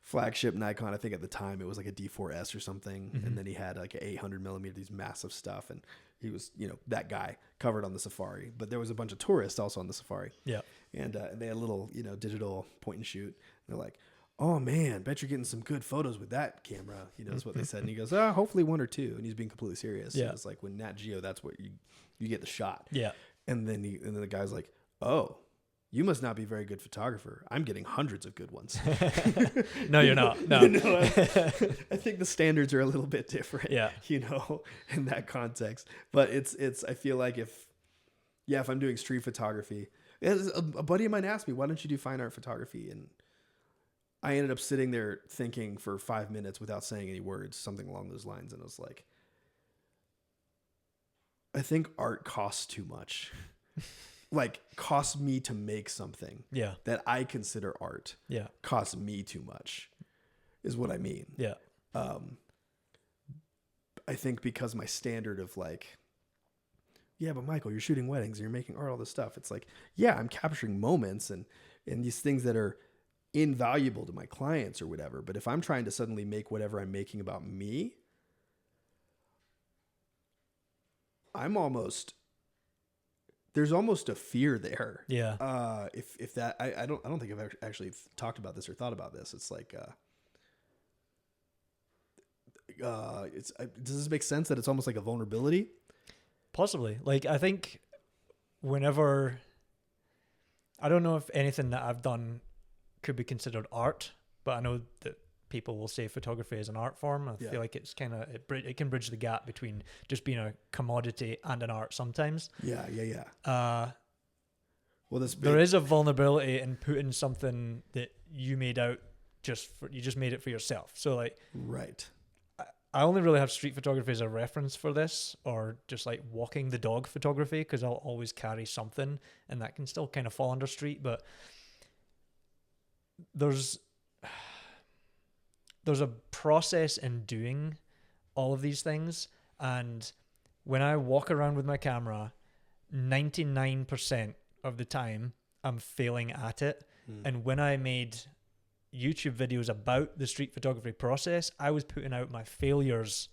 flagship Nikon. I think at the time it was like a D4S or something. And then he had like an 800 millimeter, these massive stuff. And he was, that guy covered on the Safari, but there was a bunch of tourists also on the Safari. Yeah. And they had a little, digital point and shoot. And they're like, oh man, bet you're getting some good photos with that camera. That's what they said. And he goes, hopefully 1 or 2. And he's being completely serious. Yeah. It's like when Nat Geo, that's what you get the shot. Yeah. And then the guy's like, oh, you must not be a very good photographer. I'm getting hundreds of good ones. No, you're not. No. I think the standards are a little bit different, in that context. But it's I feel like if I'm doing street photography, a buddy of mine asked me, why don't you do fine art photography? And I ended up sitting there thinking for 5 minutes without saying any words, something along those lines. And I was like, I think art costs too much. Like costs me to make something that I consider art. Yeah. Costs me too much is what I mean. Yeah. I think because my standard of like, yeah, but Michael, you're shooting weddings and you're making art, all this stuff. It's like, yeah, I'm capturing moments and these things that are invaluable to my clients or whatever. But if I'm trying to suddenly make whatever I'm making about me, there's almost a fear there. Yeah. If that, I don't think I've actually talked about this or thought about this. It's like, does this make sense that it's almost like a vulnerability? Possibly. Like, I think whenever, I don't know if anything that I've done could be considered art, but I know that people will say photography is an art form. I feel like it's kind of, it can bridge the gap between just being a commodity and an art sometimes. Yeah. Well, there is a vulnerability in putting something that you made out you just made it for yourself. So like, right. I only really have street photography as a reference for this, or just like walking the dog photography, because I'll always carry something, and that can still kind of fall under street. But there's a process in doing all of these things, and when I walk around with my camera, 99% of the time I'm failing at it. And when I made YouTube videos about the street photography process, I was putting out my failures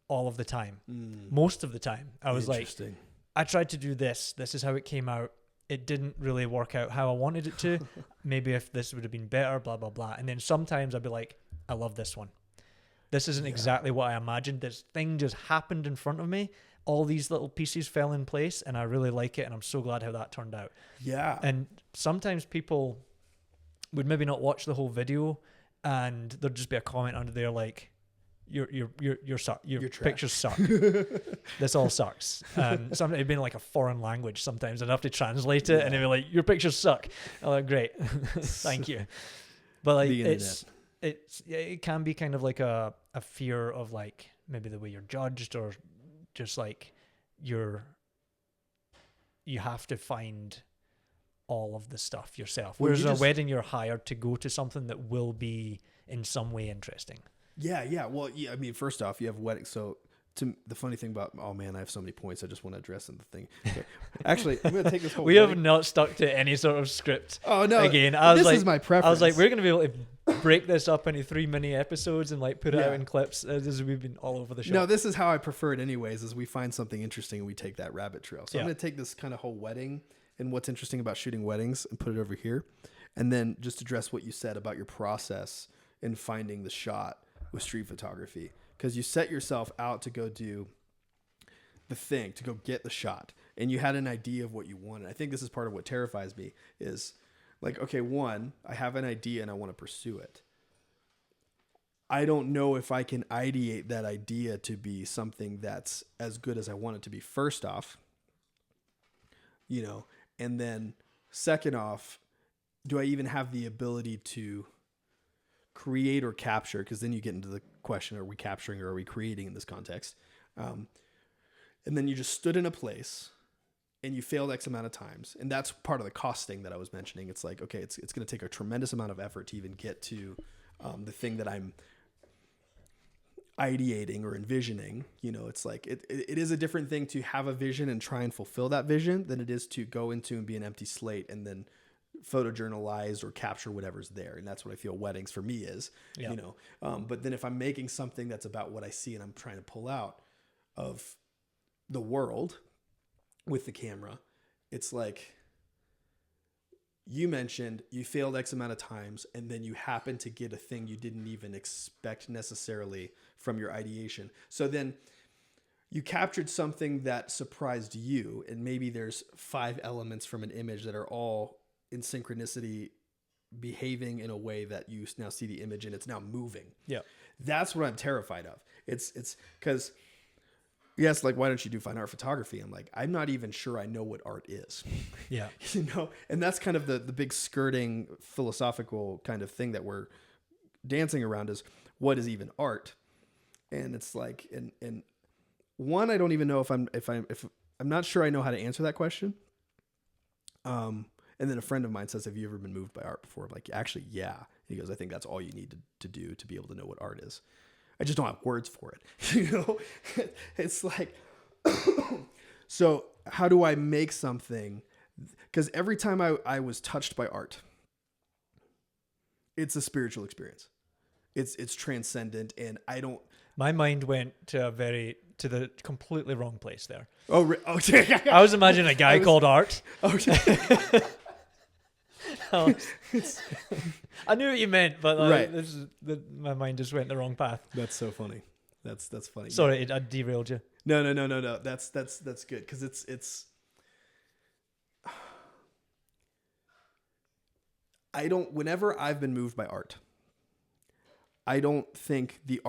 all of the time. Most of the time I was like, I tried to do this is how it came out, it didn't really work out how I wanted it to. Maybe if this would have been better, blah blah blah. And then sometimes I'd be like, I love this one, this isn't exactly what I imagined, this thing just happened in front of me, all these little pieces fell in place, and I really like it, and I'm so glad how that turned out. Yeah. And sometimes people would maybe not watch the whole video, and there'd just be a comment under there like, your pictures suck. This all sucks. And sometimes it'd be in like a foreign language. Sometimes I'd have to translate it, and it'd be like, your pictures suck. I'm like, great, thank you. But like, it can be kind of like a fear of like maybe the way you're judged, or just like you have to find all of the stuff yourself. Whereas a wedding, you're hired to go to something that will be in some way interesting. Yeah. Well, yeah. I mean, first off, you have weddings. So the funny thing about, oh man, I have so many points I just want to address in the thing. Okay. Actually, I'm gonna take this whole. We have not stuck to any sort of script. Oh no! Again, this is my preference. I was like, we're gonna be able to break this up into 3 mini episodes and like put it out in clips. We've been all over the show. No, this is how I prefer it, anyways. Is we find something interesting and we take that rabbit trail. So I'm gonna take this kind of whole wedding and what's interesting about shooting weddings and put it over here, and then just address what you said about your process in finding the shot with street photography, because you set yourself out to go do the thing, to go get the shot, and you had an idea of what you wanted. I think this is part of what terrifies me is like, okay, one, I have an idea and I want to pursue it. I don't know if I can ideate that idea to be something that's as good as I want it to be, first off, and then second off, do I even have the ability to create or capture? Because then you get into the question, are we capturing or are we creating in this context? And then you just stood in a place and you failed X amount of times. And that's part of the costing that I was mentioning. It's like, okay, it's going to take a tremendous amount of effort to even get to the thing that I'm ideating or envisioning. It's like, it is a different thing to have a vision and try and fulfill that vision than it is to go into and be an empty slate and then photojournalize or capture whatever's there. And that's what I feel weddings for me is, but then if I'm making something that's about what I see and I'm trying to pull out of the world with the camera, it's like you mentioned you failed X amount of times and then you happen to get a thing you didn't even expect necessarily from your ideation. So then you captured something that surprised you, and maybe there's 5 elements from an image that are all in synchronicity, behaving in a way that you now see the image and it's now moving. Yeah. That's what I'm terrified of. It's because, yes, like, why don't you do fine art photography? I'm like, I'm not even sure I know what art is. Yeah. And that's kind of the big skirting philosophical kind of thing that we're dancing around, is what is even art? And it's like, and one, I don't even know if I'm not sure I know how to answer that question. And then a friend of mine says, have you ever been moved by art before? I'm like, actually, yeah. And he goes, I think that's all you need to do to be able to know what art is. I just don't have words for it. It's like, so how do I make something? Because every time I was touched by art, it's a spiritual experience. It's transcendent. And my mind went to the completely wrong place there. Oh, okay. I was imagining a guy called Art. Okay. I knew what you meant, but right. My mind just went the wrong path. That's so funny. That's funny. Sorry, I derailed you. No. That's good, because it's. Whenever I've been moved by art, I don't think it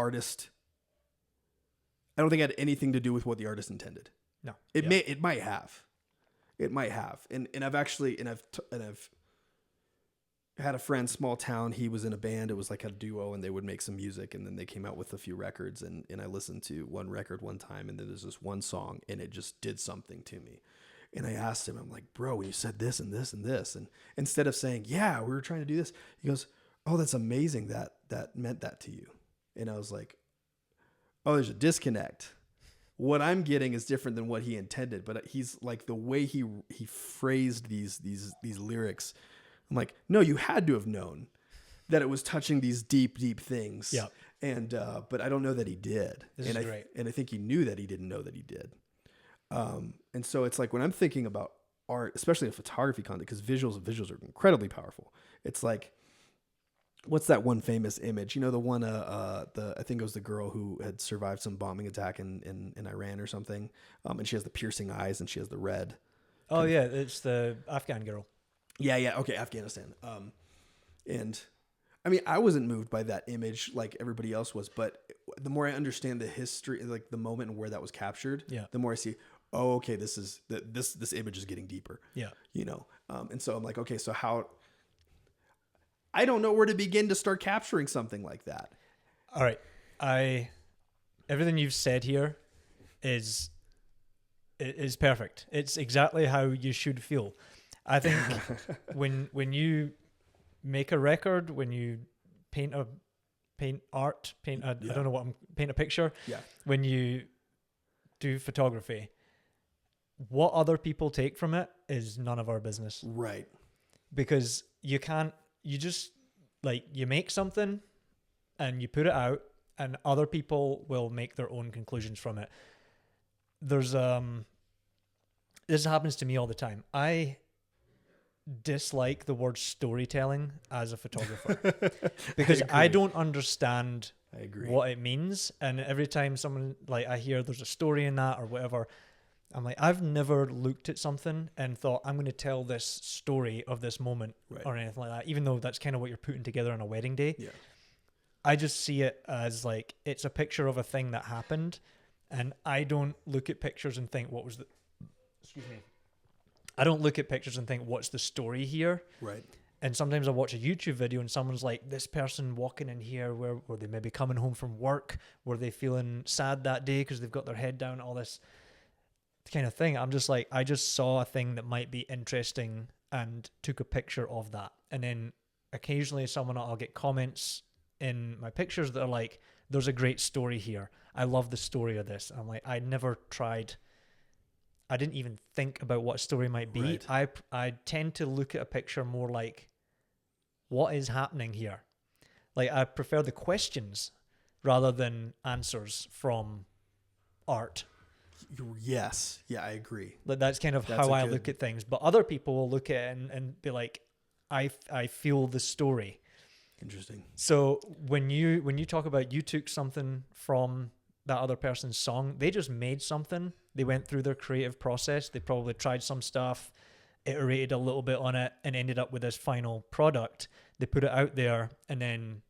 had anything to do with what the artist intended. No. It might have. And I've had a friend, small town. He was in a band. It was like a duo, and they would make some music, and then they came out with a few records. And I listened to one record one time, and then there's this one song, and it just did something to me. And I asked him, I'm like, bro, when you said this and this and this, and instead of saying, yeah, we were trying to do this, he goes, oh, that's amazing that meant that to you. And I was like, oh, there's a disconnect. What I'm getting is different than what he intended, but he's like, the way he phrased these lyrics, I'm like, no, you had to have known that it was touching these deep, deep things. Yeah. And but I don't know that he did. This is great. And I think he knew that he didn't know that he did. And so it's like, when I'm thinking about art, especially in photography content, because visuals are incredibly powerful. It's like, what's that one famous image? The one, I think it was the girl who had survived some bombing attack in Iran or something. And she has the piercing eyes and she has the red. Oh yeah. It's the Afghan girl. Yeah. Okay. Afghanistan. And I mean, I wasn't moved by that image like everybody else was, but the more I understand the history, like the moment and where that was captured, the more I see, oh, okay, this image is getting deeper. Yeah. And so I'm like, okay, so how, I don't know where to begin to start capturing something like that. All right. Everything you've said here is perfect. It's exactly how you should feel. I think when you make a record, when you paint a picture, Yeah. when you do photography. What other people take from it is none of our business. Right. Because you just, like, you make something and you put it out and other people will make their own conclusions from it. There's, this happens to me all the time. I dislike the word storytelling as a photographer because I don't understand what it means. And every time someone, like, I hear there's a story in that or whatever, I'm like, I've never looked at something and thought, I'm going to tell this story of this moment or anything like that, even though that's kind of what you're putting together on a wedding day. Yeah. I just see it as like, it's a picture of a thing that happened. And I don't look at pictures and think, excuse me. I don't look at pictures and think, what's the story here? Right. And sometimes I watch a YouTube video and someone's like, this person walking in here, where they maybe coming home from work, were they feeling sad that day because they've got their head down, all this kind of thing. I'm just like, I just saw a thing that might be interesting and took a picture of that. And then occasionally I'll get comments in my pictures that are like, there's a great story here. I love the story of this. I'm like, I didn't even think about what story might be. Right. I tend to look at a picture more like, what is happening here? Like, I prefer the questions rather than answers from art. Yes. Yeah, I agree. Like, that's kind of how I look at things. But other people will look at it and be like, I feel the story. Interesting. So when you talk about, you took something from that other person's song, they just made something. They went through their creative process. They probably tried some stuff, iterated a little bit on it, and ended up with this final product. They put it out there, and then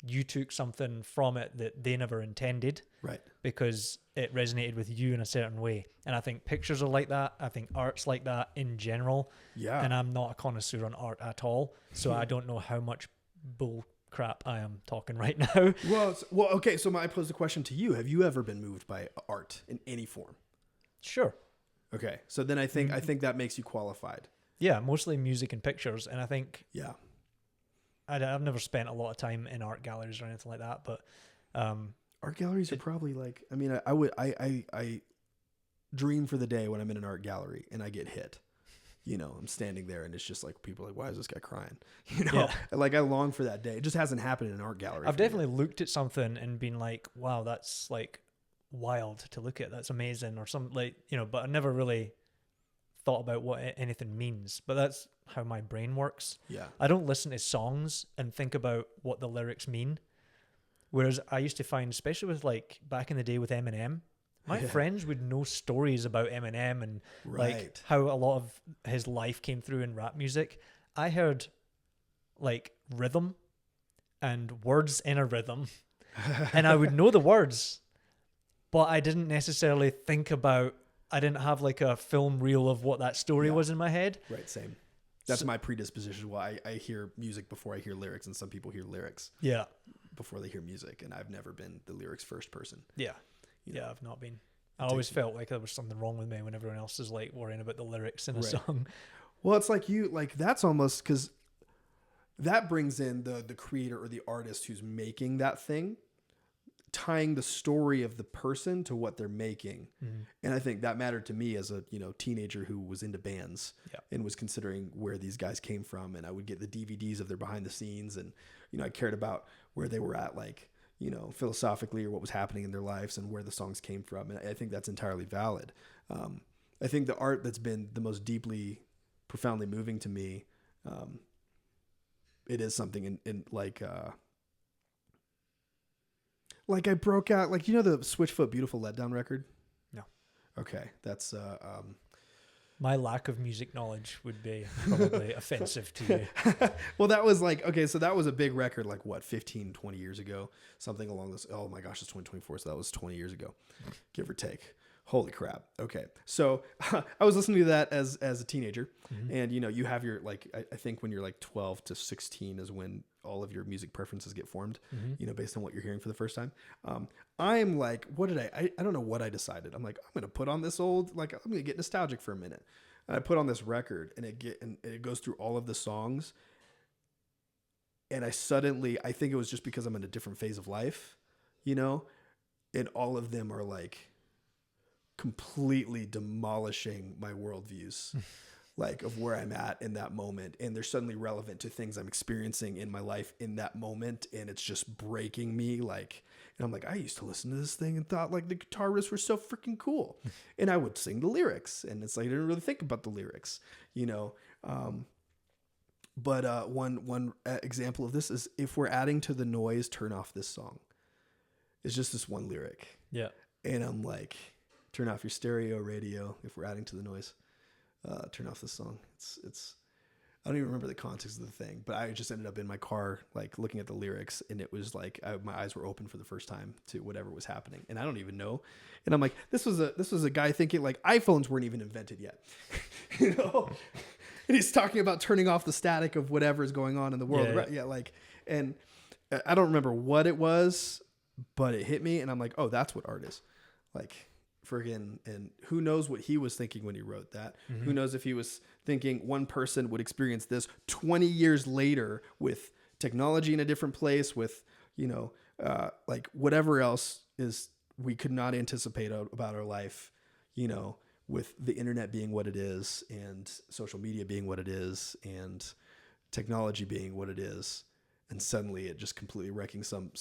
you took something from it that they never intended. Right. Because it resonated with you in a certain way. And I think pictures are like that. I think art's like that in general. Yeah. And I'm not a connoisseur on art at all, so I don't know how much bull crap I am talking right now. Well, okay. So I pose the question to you: have you ever been moved by art in any form? Sure. Okay. So then I think that makes you qualified. Yeah, mostly music and pictures, and I think I've never spent a lot of time in art galleries or anything like that, but art galleries are probably like, I mean, I dream for the day when I'm in an art gallery and I get hit. You know, I'm standing there and it's just like, people are like, why is this guy crying? You know, like, I long for that day. It just hasn't happened in an art gallery. I've definitely looked at something and been like, wow, that's like wild to look at. That's amazing, or something, like, you know, but I never really thought about what anything means. But that's how my brain works. Yeah. I don't listen to songs and think about what the lyrics mean. Whereas I used to find, especially with, like, back in the day with Eminem, my friends would know stories about Eminem and like how a lot of his life came through in rap music. I heard like rhythm and words in a rhythm and I would know the words, but I didn't necessarily think about, I didn't have like a film reel of what that story was in my head. Right. Same. That's my predisposition. Well, I hear music before I hear lyrics, and some people hear lyrics before they hear music. And I've never been the lyrics first person. Yeah. Yeah, I've not been. I always felt like there was something wrong with me when everyone else is like worrying about the lyrics in a song. Well, it's like that's almost, because that brings in the creator or the artist who's making that thing, tying the story of the person to what they're making. Mm-hmm. And I think that mattered to me as a teenager who was into bands and was considering where these guys came from. And I would get the DVDs of their behind the scenes, and I cared about where they were at, like, philosophically, or what was happening in their lives and where the songs came from. And I think that's entirely valid. I think the art that's been the most deeply, profoundly moving to me, it is something in like I broke out, like, the Switchfoot Beautiful Letdown record? No. Okay. That's, my lack of music knowledge would be probably offensive to you. Well, that was like, okay, so that was a big record, like, what, 15, 20 years ago? Something along this. Oh my gosh, it's 2024, so that was 20 years ago, give or take. Holy crap. Okay. So I was listening to that as a teenager. Mm-hmm. And, you have your, like, I think when you're like 12 to 16 is when all of your music preferences get formed, mm-hmm. Based on what you're hearing for the first time. I'm like, what did I don't know what I decided. I'm like, I'm going to put on this old, like, I'm going to get nostalgic for a minute. And I put on this record, and it goes through all of the songs. And I think it was just because I'm in a different phase of life, and all of them are like completely demolishing my worldviews, like of where I'm at in that moment. And they're suddenly relevant to things I'm experiencing in my life in that moment. And it's just breaking me. Like, and I'm like, I used to listen to this thing and thought like the guitar riffs were so freaking cool. And I would sing the lyrics, and it's like, I didn't really think about the lyrics, you know? But one example of this is, if we're adding to the noise, turn off this song. It's just this one lyric. Yeah. And I'm like, turn off your stereo radio. If we're adding to the noise, turn off this song. It's, I don't even remember the context of the thing, but I just ended up in my car, like looking at the lyrics, and it was like, my eyes were open for the first time to whatever was happening. And I don't even know. And I'm like, this was a guy thinking like iPhones weren't even invented yet, you know? And he's talking about turning off the static of whatever is going on in the world. Yeah. Like, and I don't remember what it was, but it hit me, and I'm like, oh, that's what art is. Like, friggin', and who knows what he was thinking when he wrote that? Mm-hmm. Who knows if he was thinking one person would experience this 20 years later with technology in a different place, with, you know, like whatever else is we could not anticipate about our life, you know, with the internet being what it is, and social media being what it is, and technology being what it is. And suddenly it just completely wrecking some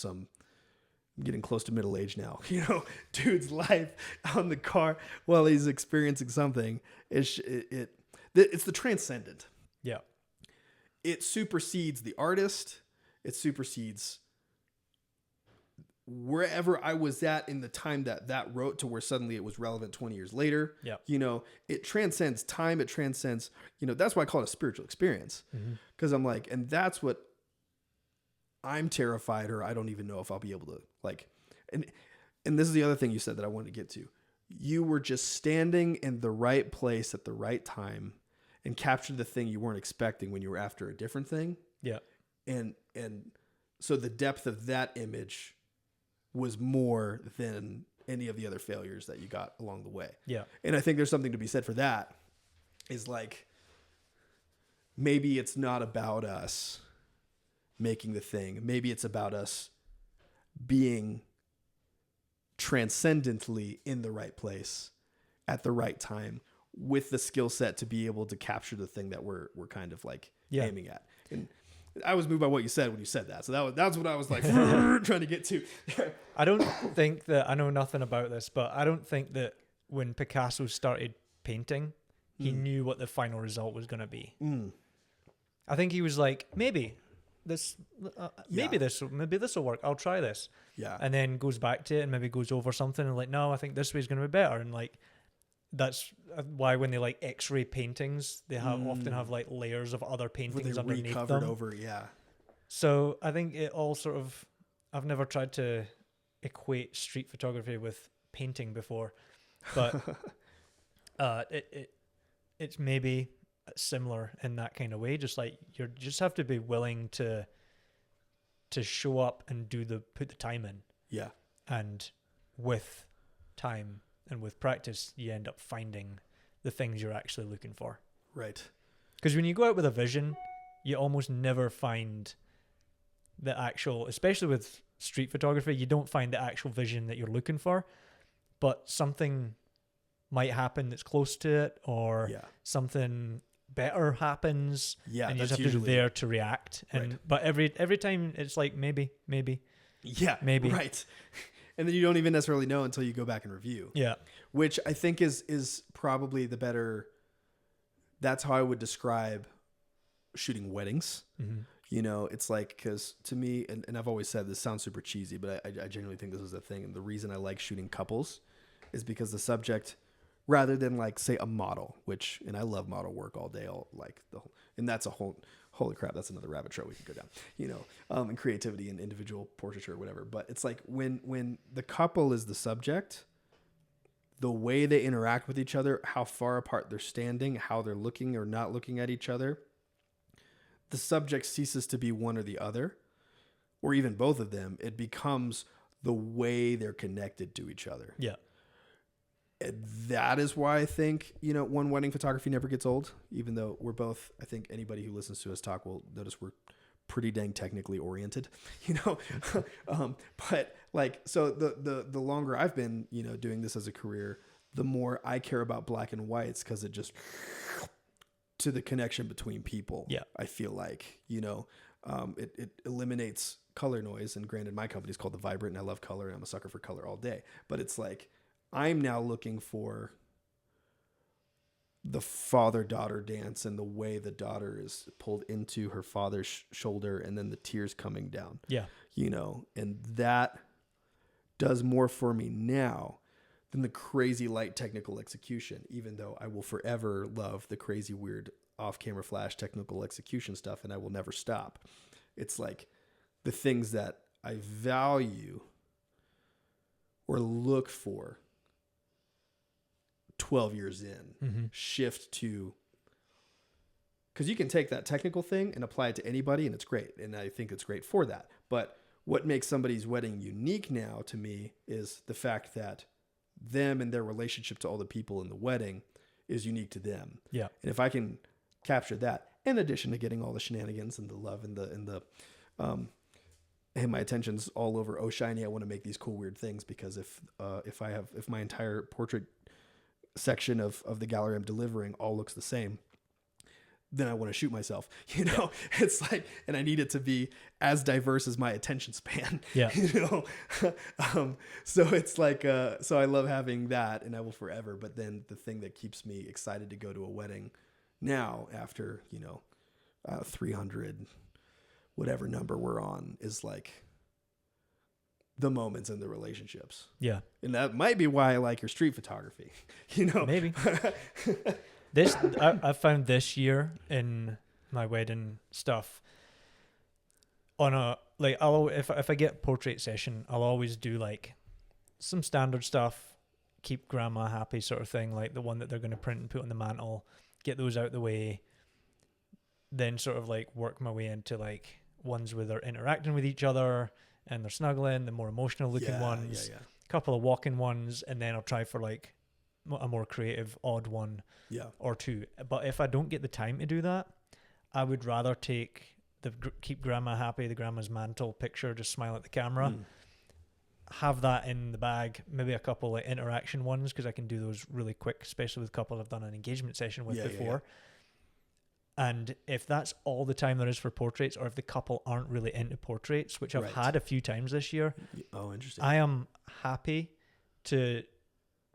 I'm getting close to middle age now, you know, dude's life out in the car while he's experiencing something. It's the transcendent. Yeah. It supersedes the artist. It supersedes wherever I was at in the time that wrote, to where suddenly it was relevant 20 years later. Yeah. You know, it transcends time. It transcends, you know, that's why I call it a spiritual experience. Because I'm like, and that's what I'm terrified, or I don't even know if I'll be able to, like, and this is the other thing you said that I wanted to get to. You were just standing in the right place at the right time and captured the thing you weren't expecting when you were after a different thing. Yeah. And so the depth of that image was more than any of the other failures that you got along the way. Yeah. And I think there's something to be said for that, is like, maybe it's not about us making the thing. Maybe it's about us being transcendently in the right place at the right time with the skill set to be able to capture the thing that we're kind of like aiming at. And I was moved by what you said when you said that. So that's what I was like trying to get to. I don't think that, I know nothing about this, but I don't think that when Picasso started painting, he knew what the final result was going to be. I think he was like, maybe this will work. I'll try this. Yeah. And then goes back to it and maybe goes over something and like, no, I think this way is going to be better. And like, that's why when they like X-ray paintings, they often have like layers of other paintings underneath them. Over, yeah. So I think it all sort of, I've never tried to equate street photography with painting before, but it's maybe similar in that kind of way. Just like you just have to be willing to show up and put the time in. Yeah. And with time and with practice, you end up finding the things you're actually looking for. Right. Because when you go out with a vision, you almost never find the actual, especially with street photography, you don't find the actual vision that you're looking for, but something might happen that's close to it, or something better happens, and you just have to be there to react. And but every time it's like maybe, maybe. Right. And then you don't even necessarily know until you go back and review. Yeah. Which I think is probably the better. That's how I would describe shooting weddings. Mm-hmm. You know, it's like, because to me, and I've always said this sounds super cheesy, but I genuinely think this is a thing. And the reason I like shooting couples is because the subject, rather than like say a model, and I love model work all day, and that's a whole, holy crap, that's another rabbit trail we could go down, you know, and creativity and individual portraiture or whatever. But it's like when the couple is the subject, the way they interact with each other, how far apart they're standing, how they're looking or not looking at each other, the subject ceases to be one or the other, or even both of them. It becomes the way they're connected to each other. Yeah. And that is why I think, you know, one, wedding photography never gets old, even though we're both, I think anybody who listens to us talk will notice we're pretty dang technically oriented, you know? But like, so the longer I've been, you know, doing this as a career, the more I care about black and whites, because it just to the connection between people. Yeah. I feel like, it eliminates color noise. And granted, my company's called The Vibrant, and I love color, and I'm a sucker for color all day. But it's like, I'm now looking for the father-daughter dance and the way the daughter is pulled into her father's shoulder and then the tears coming down. Yeah. And that does more for me now than the crazy light technical execution, even though I will forever love the crazy weird off-camera flash technical execution stuff, and I will never stop. It's like the things that I value or look for 12 years in shift to, because you can take that technical thing and apply it to anybody, and it's great. And I think it's great for that. But what makes somebody's wedding unique now to me is the fact that them and their relationship to all the people in the wedding is unique to them. Yeah. And if I can capture that, in addition to getting all the shenanigans and the love and hey, my attention's all over, oh shiny, I want to make these cool weird things, because if my entire portrait section of the gallery I'm delivering all looks the same, then I want to shoot myself. It's like, and I need it to be as diverse as my attention span. Yeah. So it's like, so I love having that, and I will forever. But then the thing that keeps me excited to go to a wedding now, after 300, whatever number we're on, is like the moments and the relationships. Yeah. And that might be why I like your street photography. Maybe. This I found this year in my wedding stuff, on a like, if I get portrait session, I'll always do like some standard stuff, keep grandma happy sort of thing, like the one that they're going to print and put on the mantle, get those out the way, then sort of like work my way into like ones where they're interacting with each other and they're snuggling, the more emotional looking ones, a couple of walking ones, and then I'll try for like a more creative odd one or two. But if I don't get the time to do that, I would rather take the keep grandma happy, the grandma's mantle picture, just smile at the camera, have that in the bag, maybe a couple like interaction ones, because I can do those really quick, especially with couples I've done an engagement session with before. And if that's all the time there is for portraits, or if the couple aren't really into portraits, which I've had a few times this year, interesting, I am happy to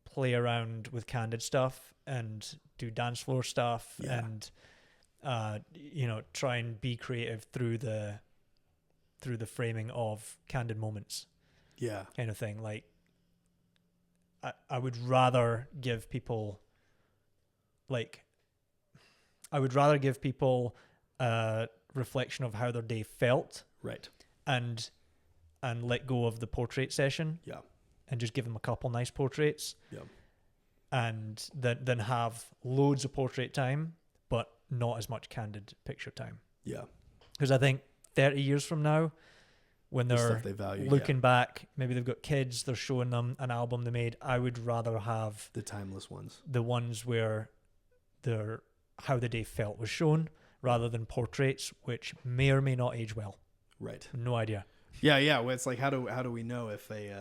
play around with candid stuff and do dance floor stuff and try and be creative through the framing of candid moments, kind of thing. Like I would rather give people a reflection of how their day felt, and let go of the portrait session, and just give them a couple nice portraits, and then have loads of portrait time, but not as much candid picture time. Because I think 30 years from now, when they're looking back, maybe they've got kids, they're showing them an album they made, I would rather have the timeless ones, the ones where they're how the day felt was shown, rather than portraits which may or may not age well. No idea. Well, it's like, how do we know if they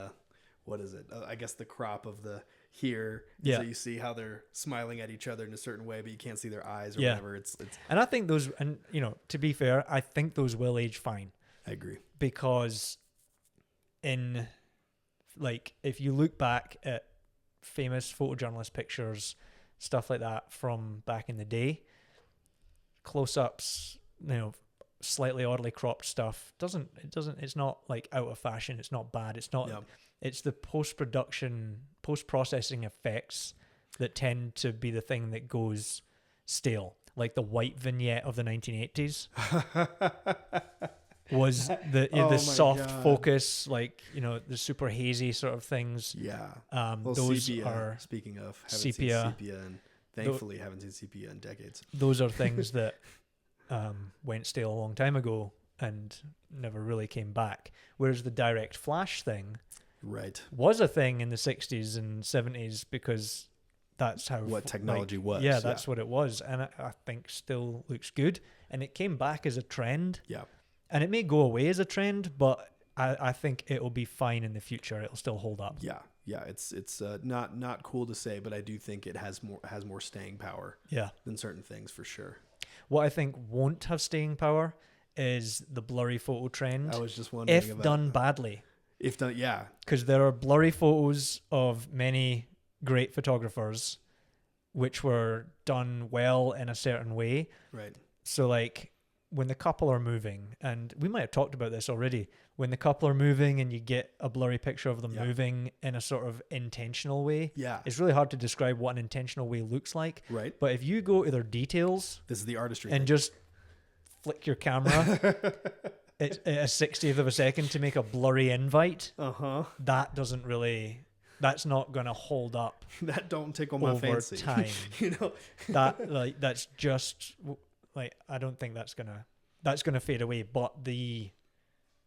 what is it? I guess the crop of the here, so you see how they're smiling at each other in a certain way, but you can't see their eyes or whatever. It's and I think those, and to be fair, I think those will age fine. I agree, because in like, if you look back at famous photojournalist pictures, stuff like that from back in the day, close-ups, slightly oddly cropped stuff it's not like out of fashion, it's not bad, it's not it's the post-processing effects that tend to be the thing that goes stale. Like the white vignette of the 1980s was the soft focus, like the super hazy sort of things. Those sepia, are, speaking of, haven't sepia, seen sepia, and thankfully haven't seen sepia in decades. Those are things that went stale a long time ago and never really came back. Whereas the direct flash thing was a thing in the 60s and 70s, because that's how what technology was. That's what it was, and I think still looks good. And it came back as a trend. And it may go away as a trend, but I think it'll be fine in the future. It'll still hold up. Yeah, it's not cool to say, but I do think it has more staying power. Yeah. Than certain things for sure. What I think won't have staying power is the blurry photo trend. I was just wondering if about done badly. If done, yeah. Because there are blurry photos of many great photographers which were done well in a certain way. Right. So like when the couple are moving, and we might have talked about this already, when the couple are moving and you get a blurry picture of them moving in a sort of intentional way, it's really hard to describe what an intentional way looks like. Right. But if you go to their details, this is the artistry and thing. Just flick your camera at a 60th of a second to make a blurry invite, that's not going to hold up. That don't tickle my over fancy. Time. You know, that's just like, I don't think that's gonna fade away. But the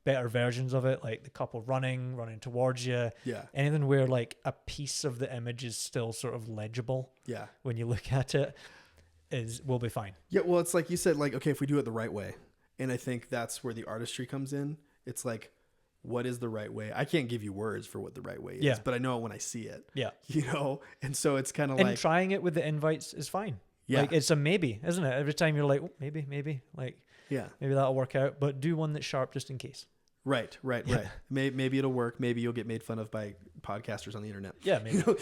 better versions of it, like the couple running towards you, anything where like a piece of the image is still sort of legible, when you look at it, will be fine. Yeah, well, it's like you said, like, okay, if we do it the right way, and I think that's where the artistry comes in. It's like, what is the right way? I can't give you words for what the right way is, but I know it when I see it. Yeah, you know, and so it's kind of like, and trying it with the invites is fine. Yeah, like it's a maybe, isn't it? Every time you're like, oh, maybe, like, maybe that'll work out, but do one that's sharp just in case. Right. Maybe it'll work. Maybe you'll get made fun of by podcasters on the internet. Yeah, maybe. You know,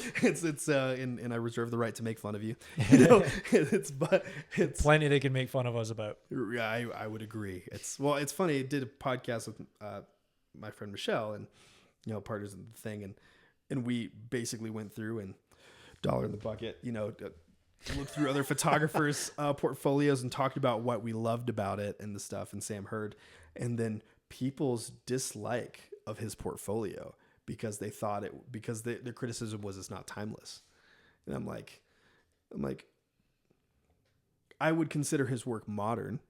and I reserve the right to make fun of you. You know, it's plenty they can make fun of us about. Yeah, I would agree. It's funny. I did a podcast with my friend Michelle, and you know, partners in the thing, and we basically went through and dollar in the bucket, you know, looked through other photographers' portfolios and talked about what we loved about it and the stuff. And Sam heard, and then people's dislike of his portfolio because they thought because their criticism was it's not timeless. And I'm like, I would consider his work modern,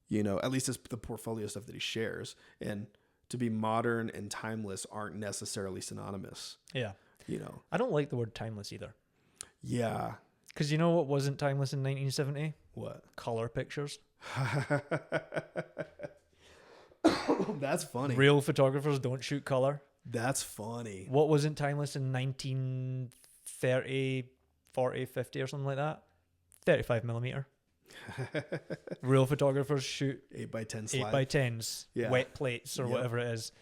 you know, at least the portfolio stuff that he shares. And to be modern and timeless aren't necessarily synonymous. Yeah. You know, I don't like the word timeless either. Yeah. Because you know what wasn't timeless in 1970? What? Color pictures. That's funny. Real photographers don't shoot color. That's funny. What wasn't timeless in 1930, 40, 50 or something like that? 35 millimeter. Real photographers shoot 8x10 slide. 8x10s, wet plates or whatever it is.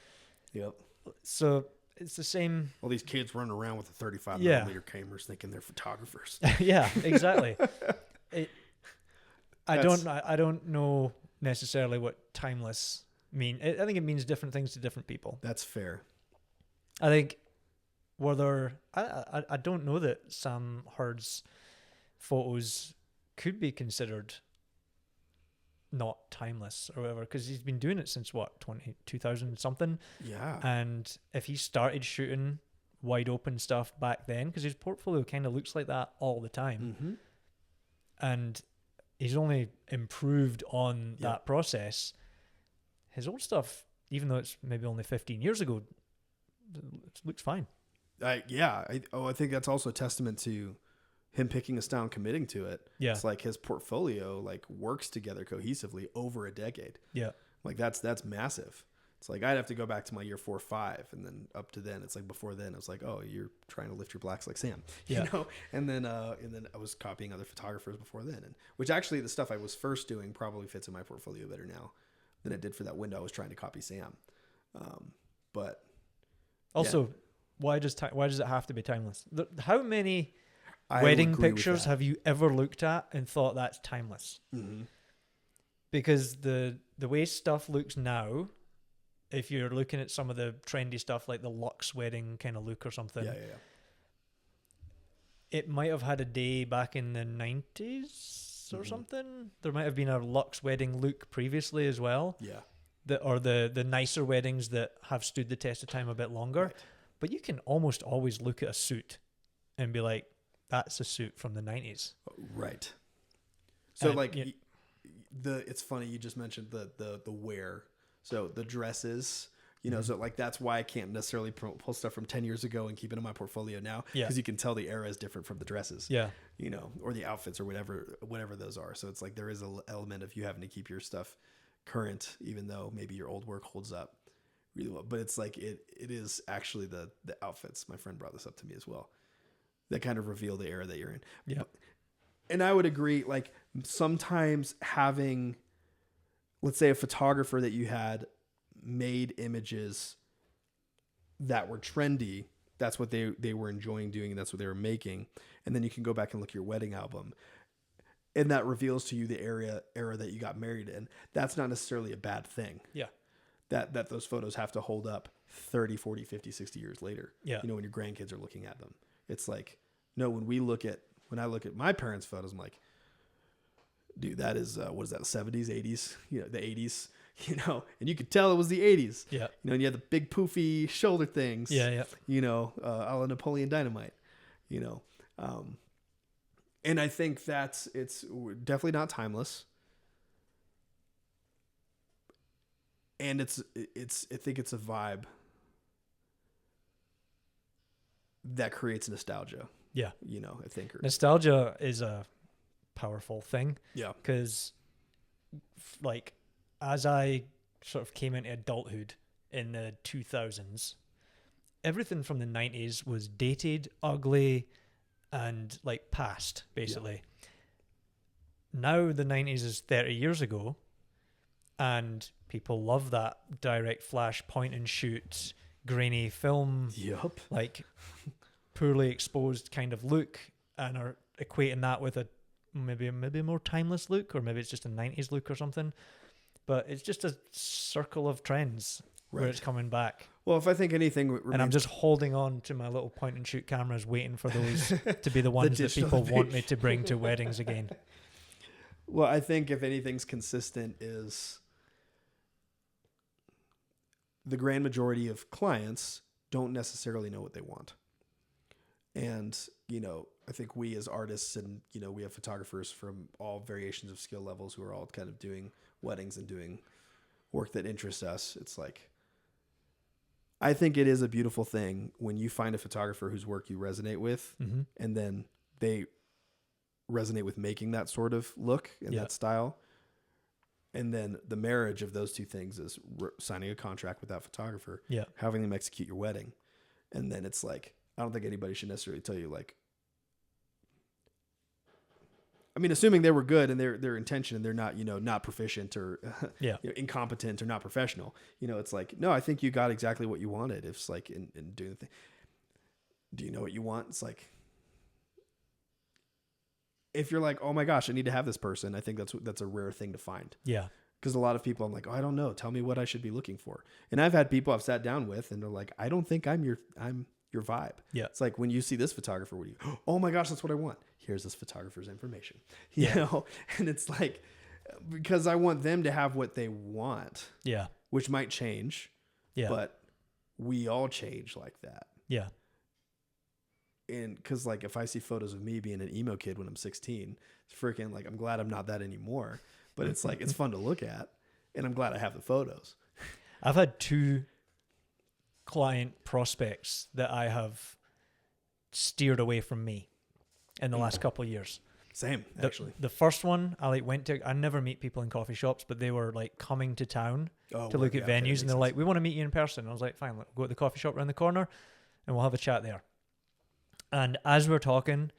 Yep. So it's the same. All these kids running around with the 35 millimeter cameras thinking they're photographers. Yeah, exactly. I don't know necessarily what timeless mean. I think it means different things to different people. That's fair. I think I don't know that Sam Hurd's photos could be considered not timeless or whatever, because he's been doing it since 2000 something. Yeah. And if he started shooting wide open stuff back then, because his portfolio kind of looks like that all the time, and he's only improved on that process. His old stuff, even though it's maybe only 15 years ago, it looks fine. I think that's also a testament to him picking a style and committing to it. Yeah. It's like his portfolio works together cohesively over a decade. Yeah. Like that's massive. It's like I'd have to go back to my year 4 or 5, and then up to then, it's like before then, it's like, oh, you're trying to lift your blacks like Sam, you know. And then I was copying other photographers before then, and which actually the stuff I was first doing probably fits in my portfolio better now than it did for that window I was trying to copy Sam. But also, why does it have to be timeless? How many wedding pictures have you ever looked at and thought that's timeless? Mm-hmm. Because the way stuff looks now, if you're looking at some of the trendy stuff like the Lux wedding kind of look or something, it might have had a day back in the 90s or something. There might have been a Lux wedding look previously as well. Yeah. The nicer weddings that have stood the test of time a bit longer. Right. But you can almost always look at a suit and be like, that's a suit from the 90s. Right. So it's funny you just mentioned the wear. So the dresses, you know, so that's why I can't necessarily pull stuff from 10 years ago and keep it in my portfolio now, because you can tell the era is different from the dresses. Yeah. You know, or the outfits or whatever those are. So it's like there is an element of you having to keep your stuff current, even though maybe your old work holds up really well. But it's like it is actually the outfits. My friend brought this up to me as well. That kind of reveal the era that you're in. Yeah. And I would agree, like sometimes having, let's say, a photographer that you had made images that were trendy. That's what they were enjoying doing. And that's what they were making. And then you can go back and look at your wedding album. And that reveals to you the era that you got married in. That's not necessarily a bad thing. Yeah. That those photos have to hold up 30, 40, 50, 60 years later. Yeah. When your grandkids are looking at them. It's like, no, when I look at my parents' photos, I'm like, dude, that is, what is that, the 70s, 80s, the 80s, and you could tell it was the 80s. Yeah. And you had the big poofy shoulder things. Yeah, yeah. A la Napoleon Dynamite, and I think it's definitely not timeless. And I think it's a vibe that creates nostalgia. Yeah. I think. Nostalgia is a powerful thing. Yeah. Because, like, as I sort of came into adulthood in the 2000s, everything from the 90s was dated, ugly, and, like, past, basically. Yeah. Now the 90s is 30 years ago, and people love that direct flash point and shoot, grainy film. Yep. Like, poorly exposed kind of look, and are equating that with a maybe a more timeless look, or maybe it's just a 90s look or something. But it's just a circle of trends where it's coming back. Well, if I think anything and I'm just holding on to my little point and shoot cameras, waiting for those to be the ones that people want me to bring to weddings again. Well, I think if anything's consistent is the grand majority of clients don't necessarily know what they want. And, I think we as artists and, we have photographers from all variations of skill levels who are all kind of doing weddings and doing work that interests us. It's like, I think it is a beautiful thing when you find a photographer whose work you resonate with, mm-hmm. and then they resonate with making that sort of look and that style. And then the marriage of those two things is signing a contract with that photographer, having them execute your wedding. And then it's like, I don't think anybody should necessarily tell you, like, I mean, assuming they were good and their intention and they're not, not proficient or incompetent or not professional, it's like, no, I think you got exactly what you wanted. It's like in doing the thing. Do you know what you want? It's like, if you're like, oh my gosh, I need to have this person, I think that's a rare thing to find. Yeah. Because a lot of people, I'm like, oh, I don't know. Tell me what I should be looking for. And I've had people I've sat down with and they're like, I don't think I'm your vibe. Yeah. It's like when you see this photographer, what do you, oh my gosh, that's what I want. Here's this photographer's information. You know? And it's like, because I want them to have what they want. Yeah. Which might change. Yeah. But we all change like that. Yeah. And because, like, if I see photos of me being an emo kid when I'm 16, it's freaking like, I'm glad I'm not that anymore. But it's like, it's fun to look at. And I'm glad I have the photos. I've had 2 client prospects that I have steered away from me in the last couple of years. Same, actually. The first one, I never meet people in coffee shops, but they were like coming to town to look at venues, and they're like, we want to meet you in person. And I was like, fine, go to the coffee shop around the corner and we'll have a chat there. And as we're talking,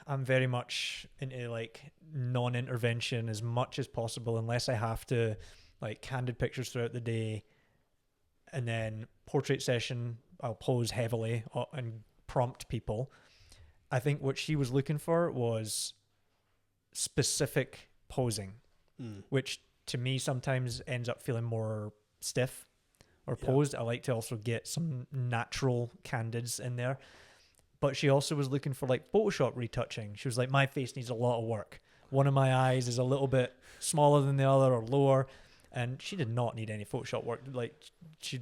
I'm very much into like non-intervention as much as possible, unless I have to, like candid pictures throughout the day. And then portrait session, I'll pose heavily and prompt people. I think what she was looking for was specific posing, which to me sometimes ends up feeling more stiff or posed. I like to also get some natural candids in there. But she also was looking for like Photoshop retouching. She was like, my face needs a lot of work. One of my eyes is a little bit smaller than the other or lower. And she did not need any Photoshop work. Like, she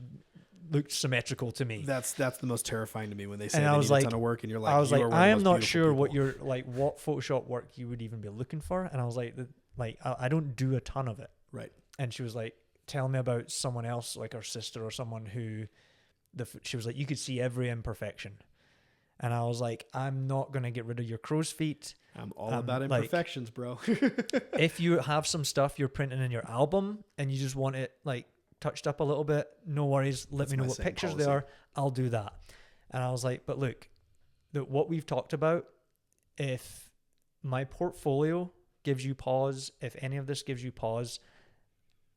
looked symmetrical to me. That's the most terrifying to me when they say they need a ton of work, and you're like, I was like, I am not sure what Photoshop work you would even be looking for. And I was like, I don't do a ton of it. Right. And she was like, tell me about someone else, like her sister or someone who, she was like, you could see every imperfection. And I was like, I'm not going to get rid of your crow's feet. I'm all about imperfections, bro. If you have some stuff you're printing in your album and you just want it like touched up a little bit, no worries. Let me know what pictures they are. I'll do that. And I was like, but look, what we've talked about, if my portfolio gives you pause, if any of this gives you pause,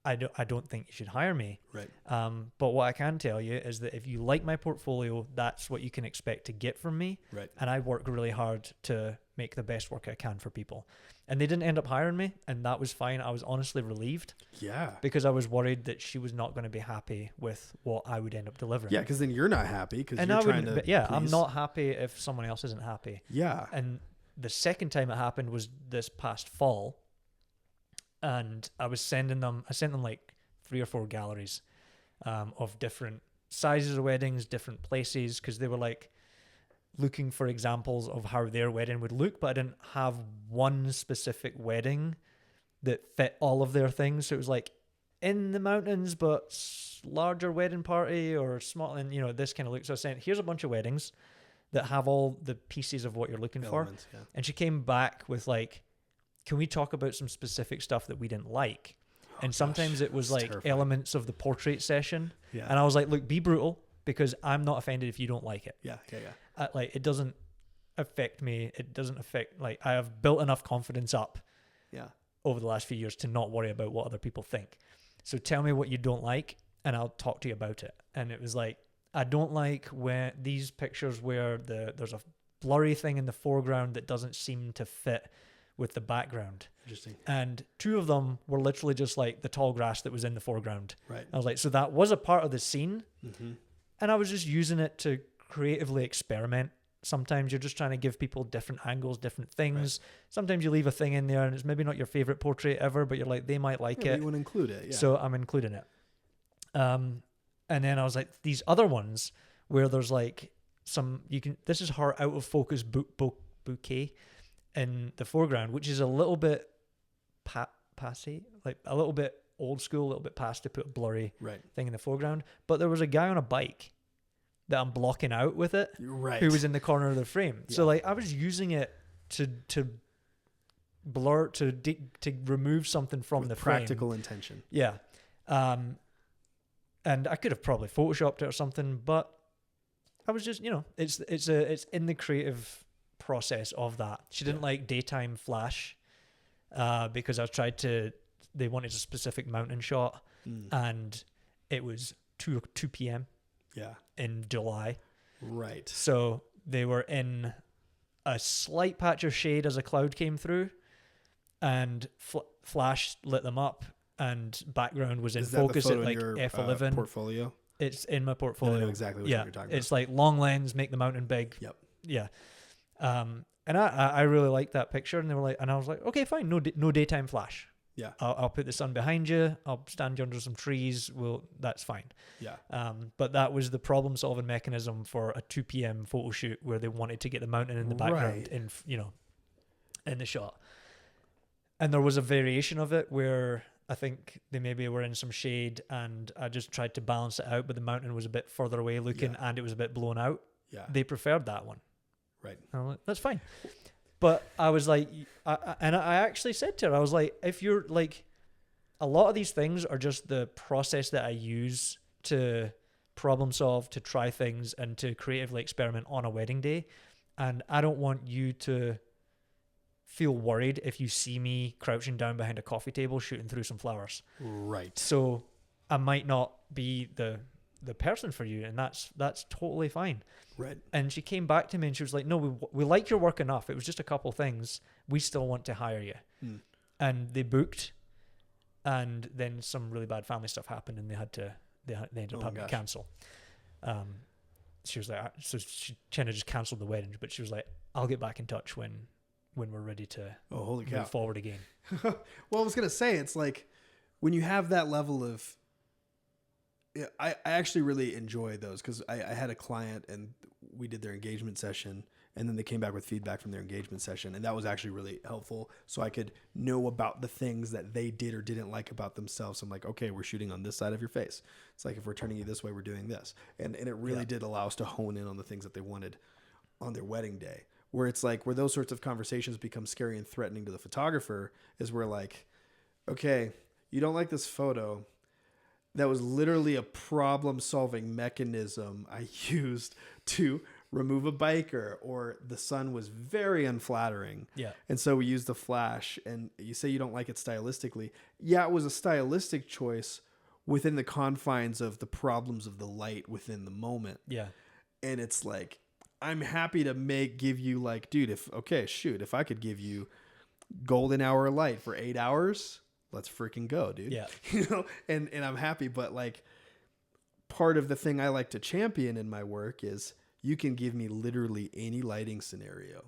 I don't think you should hire me. Right. But what I can tell you is that if you like my portfolio, that's what you can expect to get from me. Right. And I work really hard to make the best work I can for people. And they didn't end up hiring me, and that was fine. I was honestly relieved. Yeah. Because I was worried that she was not going to be happy with what I would end up delivering. Yeah, because then you're not happy because you're trying to. Yeah, I'm not happy if someone else isn't happy. Yeah. And the second time it happened was this past fall. And I sent them like 3 or 4 galleries of different sizes of weddings, different places, because they were like looking for examples of how their wedding would look, but I didn't have one specific wedding that fit all of their things. So it was like in the mountains, but larger wedding party or small, and this kind of look. So I sent, here's a bunch of weddings that have all the pieces of what you're looking for. Yeah. And she came back with like, can we talk about some specific stuff that we didn't like? And sometimes it was like terrifying. Elements of the portrait session. Yeah. And I was like, look, be brutal, because I'm not offended if you don't like it. Yeah. Like, it doesn't affect me. It doesn't affect, like, I have built enough confidence up over the last few years to not worry about what other people think. So tell me what you don't like and I'll talk to you about it. And it was like, I don't like when these pictures where there's a blurry thing in the foreground that doesn't seem to fit with the background. Interesting. And 2 of them were literally just like the tall grass that was in the foreground. Right. I was like, so that was a part of the scene. Mm-hmm. And I was just using it to creatively experiment. Sometimes you're just trying to give people different angles, different things. Right. Sometimes you leave a thing in there and it's maybe not your favorite portrait ever, but you're like, they might like it. You want to include it. Yeah. So I'm including it. And then I was like, these other ones where there's like this is her out of focus bouquet in the foreground, which is a little bit passé, like a little bit old school, a little bit past to put a blurry thing in the foreground. But there was a guy on a bike that I'm blocking out with it, who was in the corner of the frame. Yeah. So like I was using it to blur, to remove something from with the frame. Practical intention. Yeah. And I could have probably photoshopped it or something, but I was just, it's in the creative process of that. She didn't like daytime flash because they wanted a specific mountain shot and it was 2 p.m. in July. Right. So they were in a slight patch of shade as a cloud came through and flash lit them up and background was in focus at like F11. Portfolio? It's in my portfolio. I know exactly what you're talking about. It's like long lens, make the mountain big. Yep. Yeah. And I really liked that picture, and they were like, and I was like, okay, fine, no daytime flash. Yeah. I'll put the sun behind you. I'll stand you under some trees. That's fine. Yeah. But that was the problem solving mechanism for a 2 p.m. photo shoot where they wanted to get the mountain in the background in the shot. And there was a variation of it where I think they maybe were in some shade and I just tried to balance it out, but the mountain was a bit further away looking and it was a bit blown out. Yeah. They preferred that one. Right. And I'm like, that's fine. But I was like, I actually said to her, I was like, if you're like, a lot of these things are just the process that I use to problem solve, to try things and to creatively experiment on a wedding day. And I don't want you to feel worried if you see me crouching down behind a coffee table shooting through some flowers. Right. So I might not be the person for you, and that's totally fine. Right. And she came back to me and she was like, no, we like your work enough. It was just a couple things. We still want to hire you. And they booked, and then some really bad family stuff happened and they ended up having to cancel. She was like, so she kind of just canceled the wedding, but she was like, I'll get back in touch when we're ready to move forward again. Well, I was going to say, it's like when you have that level of, I actually really enjoy those because I had a client and we did their engagement session and then they came back with feedback from their engagement session. And that was actually really helpful. So I could know about the things that they did or didn't like about themselves. I'm like, okay, we're shooting on this side of your face. It's like, if we're turning you this way, we're doing this. And it really did allow us to hone in on the things that they wanted. on their wedding day, where it's like, where those sorts of conversations become scary and threatening to the photographer is where like, okay, you don't like this photo. That was literally a problem solving mechanism I used to remove a biker, or the sun was very unflattering. Yeah. And so we used the flash, and you say you don't like it stylistically. Yeah, it was a stylistic choice within the confines of the problems of the light within the moment. Yeah. And it's like, I'm happy to give you like, dude, if I could give you golden hour light for 8 hours, let's freaking go, dude. Yeah. You know, and I'm happy, but like part of the thing I like to champion in my work is you can give me literally any lighting scenario,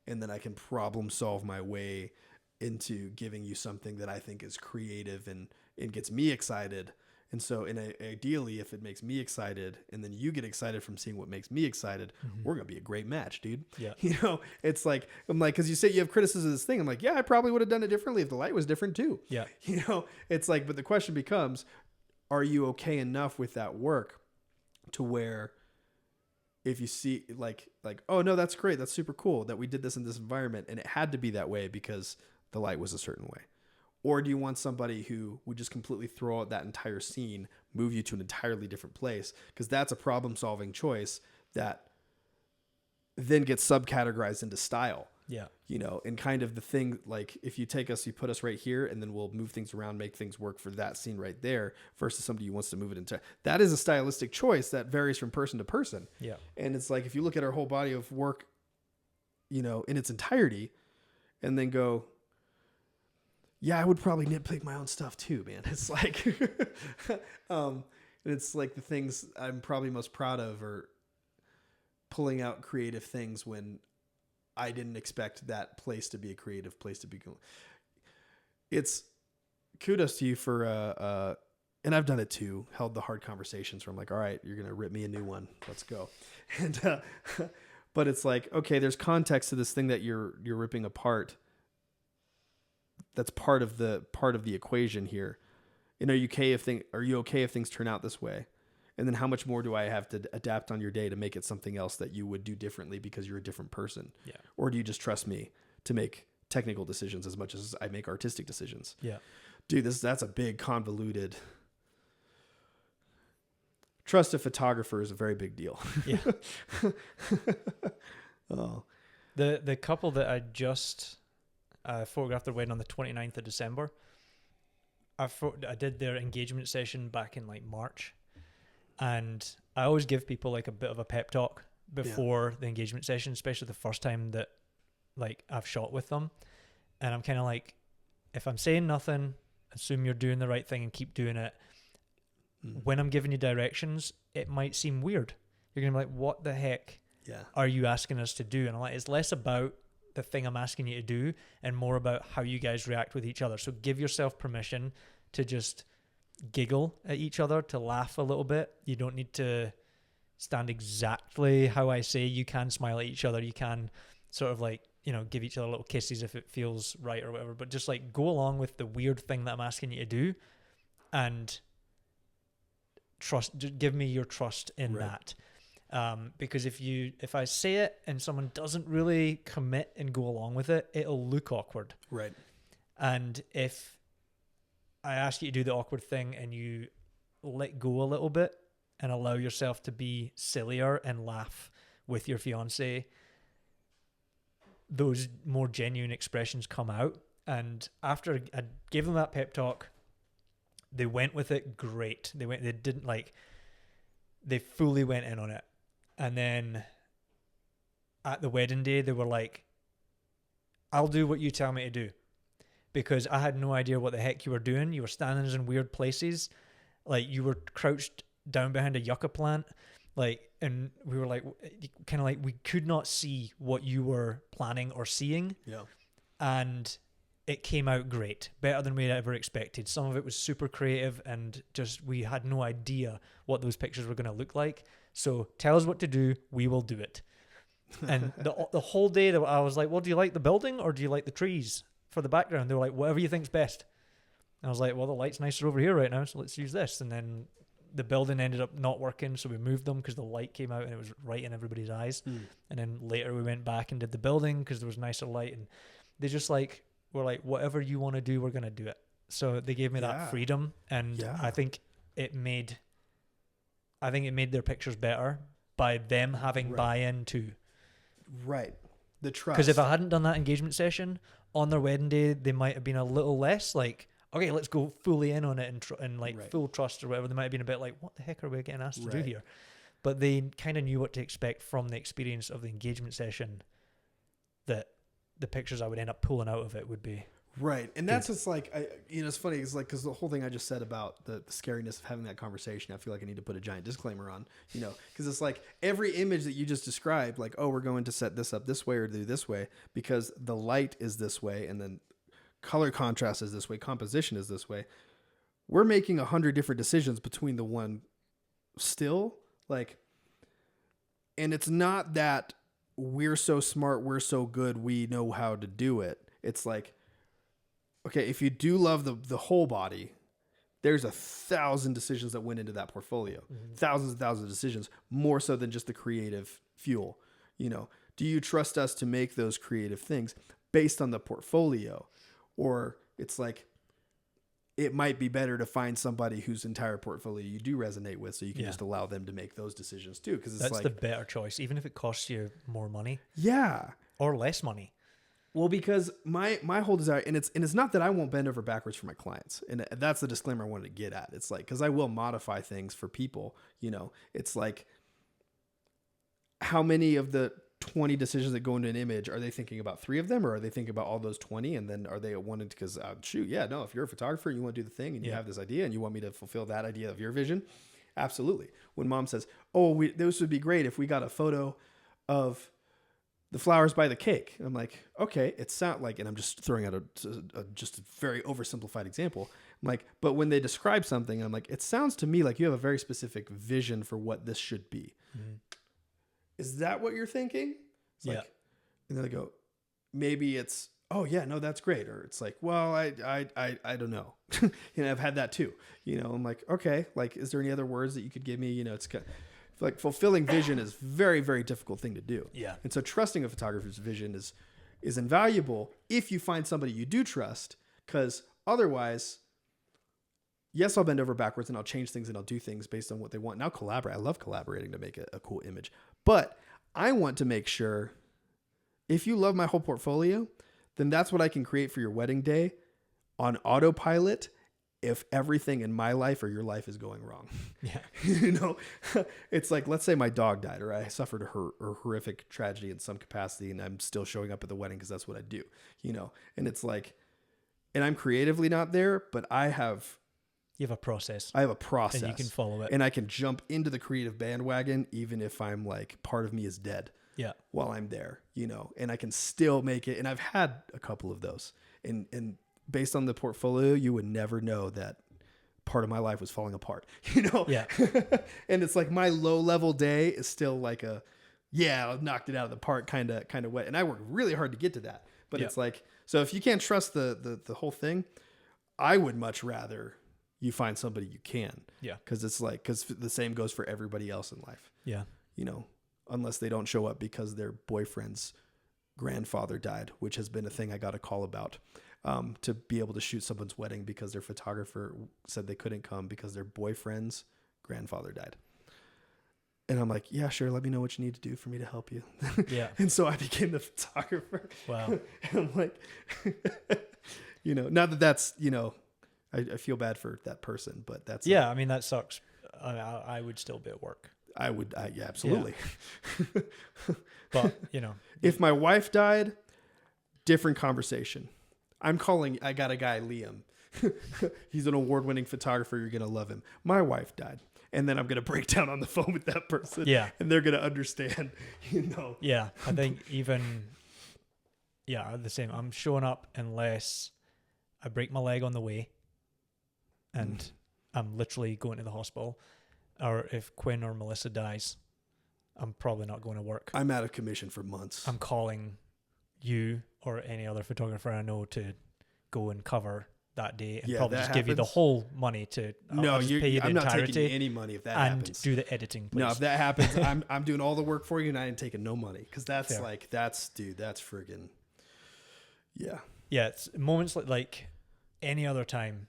and then I can problem solve my way into giving you something that I think is creative and gets me excited. And so, ideally, if it makes me excited and then you get excited from seeing what makes me excited, we're going to be a great match, dude. Yeah. You know, it's like, I'm like, because you say you have criticism of this thing. I'm like, yeah, I probably would have done it differently if the light was different too. Yeah. You know, it's like, but the question becomes, are you okay enough with that work to where if you see like, oh no, that's great. That's super cool that we did this in this environment and it had to be that way because the light was a certain way. Or do you want somebody who would just completely throw out that entire scene, move you to an entirely different place? Because that's a problem-solving choice that then gets subcategorized into style. Yeah. You know, and kind of the thing, like if you put us right here and then we'll move things around, make things work for that scene right there versus somebody who wants to move it into. That is a stylistic choice that varies from person to person. Yeah. And it's like, if you look at our whole body of work, you know, in its entirety and then go, yeah, I would probably nitpick my own stuff too, man. It's like, it's like the things I'm probably most proud of are pulling out creative things when I didn't expect that place to be a creative place to be. It's kudos to you for, and I've done it too, held the hard conversations where I'm like, all right, you're going to rip me a new one. Let's go. And, but it's like, okay, there's context to this thing that you're ripping apart. That's part of the equation here. And are you okay if things turn out this way? And then how much more do I have to adapt on your day to make it something else that you would do differently because you're a different person? Yeah. Or do you just trust me to make technical decisions as much as I make artistic decisions? Yeah. Dude, that's a big convoluted. Trust a photographer is a very big deal. Yeah. Oh. The couple that I just photographed their wedding on the 29th of December. I did their engagement session back in like March, and I always give people like a bit of a pep talk before the engagement session, especially the first time that like I've shot with them. And I'm kind of like, if I'm saying nothing, assume you're doing the right thing and keep doing it. When I'm giving you directions, it might seem weird. You're gonna be like, what the heck are you asking us to do? And I'm like, it's less about the thing I'm asking you to do and more about how you guys react with each other. So give yourself permission to just giggle at each other, to laugh a little bit. You don't need to stand exactly how I say. You can smile at each other. You can sort of like, you know, give each other little kisses if it feels right or whatever, but just like go along with the weird thing that I'm asking you to do and just give me your trust in that. Because if I say it and someone doesn't really commit and go along with it, it'll look awkward. Right. And if I ask you to do the awkward thing and you let go a little bit and allow yourself to be sillier and laugh with your fiance, those more genuine expressions come out. And after I gave them that pep talk, they went with it great. They fully went in on it. And then at the wedding day, they were like, I'll do what you tell me to do. Because I had no idea what the heck you were doing. You were standing in weird places. Like, you were crouched down behind a yucca plant. Like, and we were like, kind of like, we could not see what you were planning or seeing. Yeah. And it came out great. Better than we had ever expected. Some of it was super creative and just, we had no idea what those pictures were going to look like. So tell us what to do. We will do it. And the whole day I was like, well, do you like the building or do you like the trees for the background? They were like, whatever you think's best. And I was like, well, the light's nicer over here right now, so let's use this. And then the building ended up not working, so we moved them because the light came out and it was right in everybody's eyes. And then later we went back and did the building because there was nicer light, and they just like were like, whatever you want to do, we're gonna do it. So they gave me that freedom, and I think it made their pictures better by them having buy-in too. Right. The trust. Because if I hadn't done that engagement session on their wedding day, they might have been a little less like, okay, let's go fully in on it and full trust or whatever. They might have been a bit like, what the heck are we getting asked to do here? But they kind of knew what to expect from the experience of the engagement session, that the pictures I would end up pulling out of it would be right. And that's just like, it's funny. It's like, because the whole thing I just said about the scariness of having that conversation, I feel like I need to put a giant disclaimer on, because it's like every image that you just described, like, oh, we're going to set this up this way or do this way because the light is this way. And then color contrast is this way. Composition is this way. We're making 100 different decisions between the one still, like, and it's not that we're so smart, we're so good, we know how to do it. It's like, okay, if you do love the whole body, there's 1,000 decisions that went into that portfolio. Thousands and thousands of decisions, more so than just the creative fuel. Do you trust us to make those creative things based on the portfolio? Or it's like, it might be better to find somebody whose entire portfolio you do resonate with, so you can just allow them to make those decisions too. Because that's like the better choice, even if it costs you more money. Yeah. Or less money. Well, because my whole desire, and it's not that I won't bend over backwards for my clients, and that's the disclaimer I wanted to get at. It's like, because I will modify things for people. It's like, how many of the 20 decisions that go into an image are they thinking about 3 of them, or are they thinking about all those 20? And then are they wanting to, because if you're a photographer and you want to do the thing and you have this idea and you want me to fulfill that idea of your vision, absolutely. When mom says, oh, this would be great if we got a photo of the flowers by the cake, and I'm like, okay, it sounds like, and I'm just throwing out just a very oversimplified example. I'm like, but when they describe something, I'm like, it sounds to me like you have a very specific vision for what this should be. Is that what you're thinking? It's like, and then they go, maybe it's, oh yeah, no, that's great. Or it's like, well, I don't know. I've had that too. I'm like, okay, like, is there any other words that you could give me? It's kind of, like, fulfilling vision is very, very difficult thing to do. Yeah. And so trusting a photographer's vision is invaluable if you find somebody you do trust, because otherwise, yes, I'll bend over backwards and I'll change things and I'll do things based on what they want. And I'll collaborate. I love collaborating to make a cool image. But I want to make sure, if you love my whole portfolio, then that's what I can create for your wedding day on autopilot if everything in my life or your life is going wrong. Yeah. It's like, let's say my dog died, or I suffered a horrific tragedy in some capacity, and I'm still showing up at the wedding because that's what I do, and it's like, and I'm creatively not there, but you have a process. I have a process. And you can follow it. And I can jump into the creative bandwagon even if I'm like, part of me is dead. Yeah. While I'm there, and I can still make it. And I've had a couple of those. And based on the portfolio, you would never know that part of my life was falling apart, Yeah. And it's like, my low level day is still like I knocked it out of the park kind of way. And I worked really hard to get to that. But it's like, so if you can't trust the whole thing, I would much rather you find somebody you can. Yeah. Because the same goes for everybody else in life. Yeah. Unless they don't show up because their boyfriend's grandfather died, which has been a thing I got a call about, to be able to shoot someone's wedding because their photographer said they couldn't come because their boyfriend's grandfather died. And I'm like, yeah, sure. Let me know what you need to do for me to help you. Yeah. And so I became the photographer. Wow. And I'm like, not that that's, I feel bad for that person, but that's, I mean, that sucks. I would still be at work. Yeah, absolutely. Yeah. But, if my wife died, different conversation. I got a guy, Liam. He's an award-winning photographer. You're going to love him. My wife died. And then I'm going to break down on the phone with that person. Yeah. And they're going to understand, Yeah. I think even, the same. I'm showing up unless I break my leg on the way and I'm literally going to the hospital. Or if Quinn or Melissa dies, I'm probably not going to work. I'm out of commission for months. I'm calling you or any other photographer I know to go and cover that day and Yeah, probably that just give you the happens. whole money to. No, I'll just pay you the I'm not entirety taking any money if that and happens. do the editing, please. No, if that happens, I'm doing all the work for you, and I ain't taking no money because that's Fair. like that's friggin' yeah. Yeah, it's moments like any other time.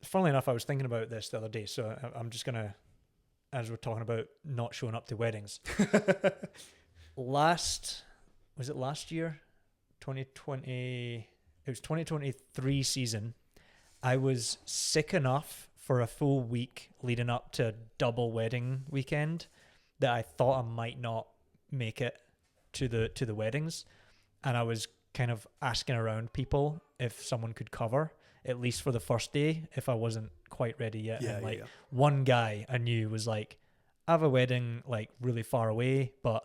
Funnily enough, I was thinking about this the other day, so I'm just gonna, as we're talking about not showing up to weddings. Was it last year? 2020. It was 2023 season. I was sick enough for a full week leading up to a double wedding weekend that I thought I might not make it to the weddings, and I was kind of asking around people if someone could cover at least for the first day if I wasn't quite ready yet. Yeah, And like yeah. one guy I knew was like, I have a wedding like really far away, but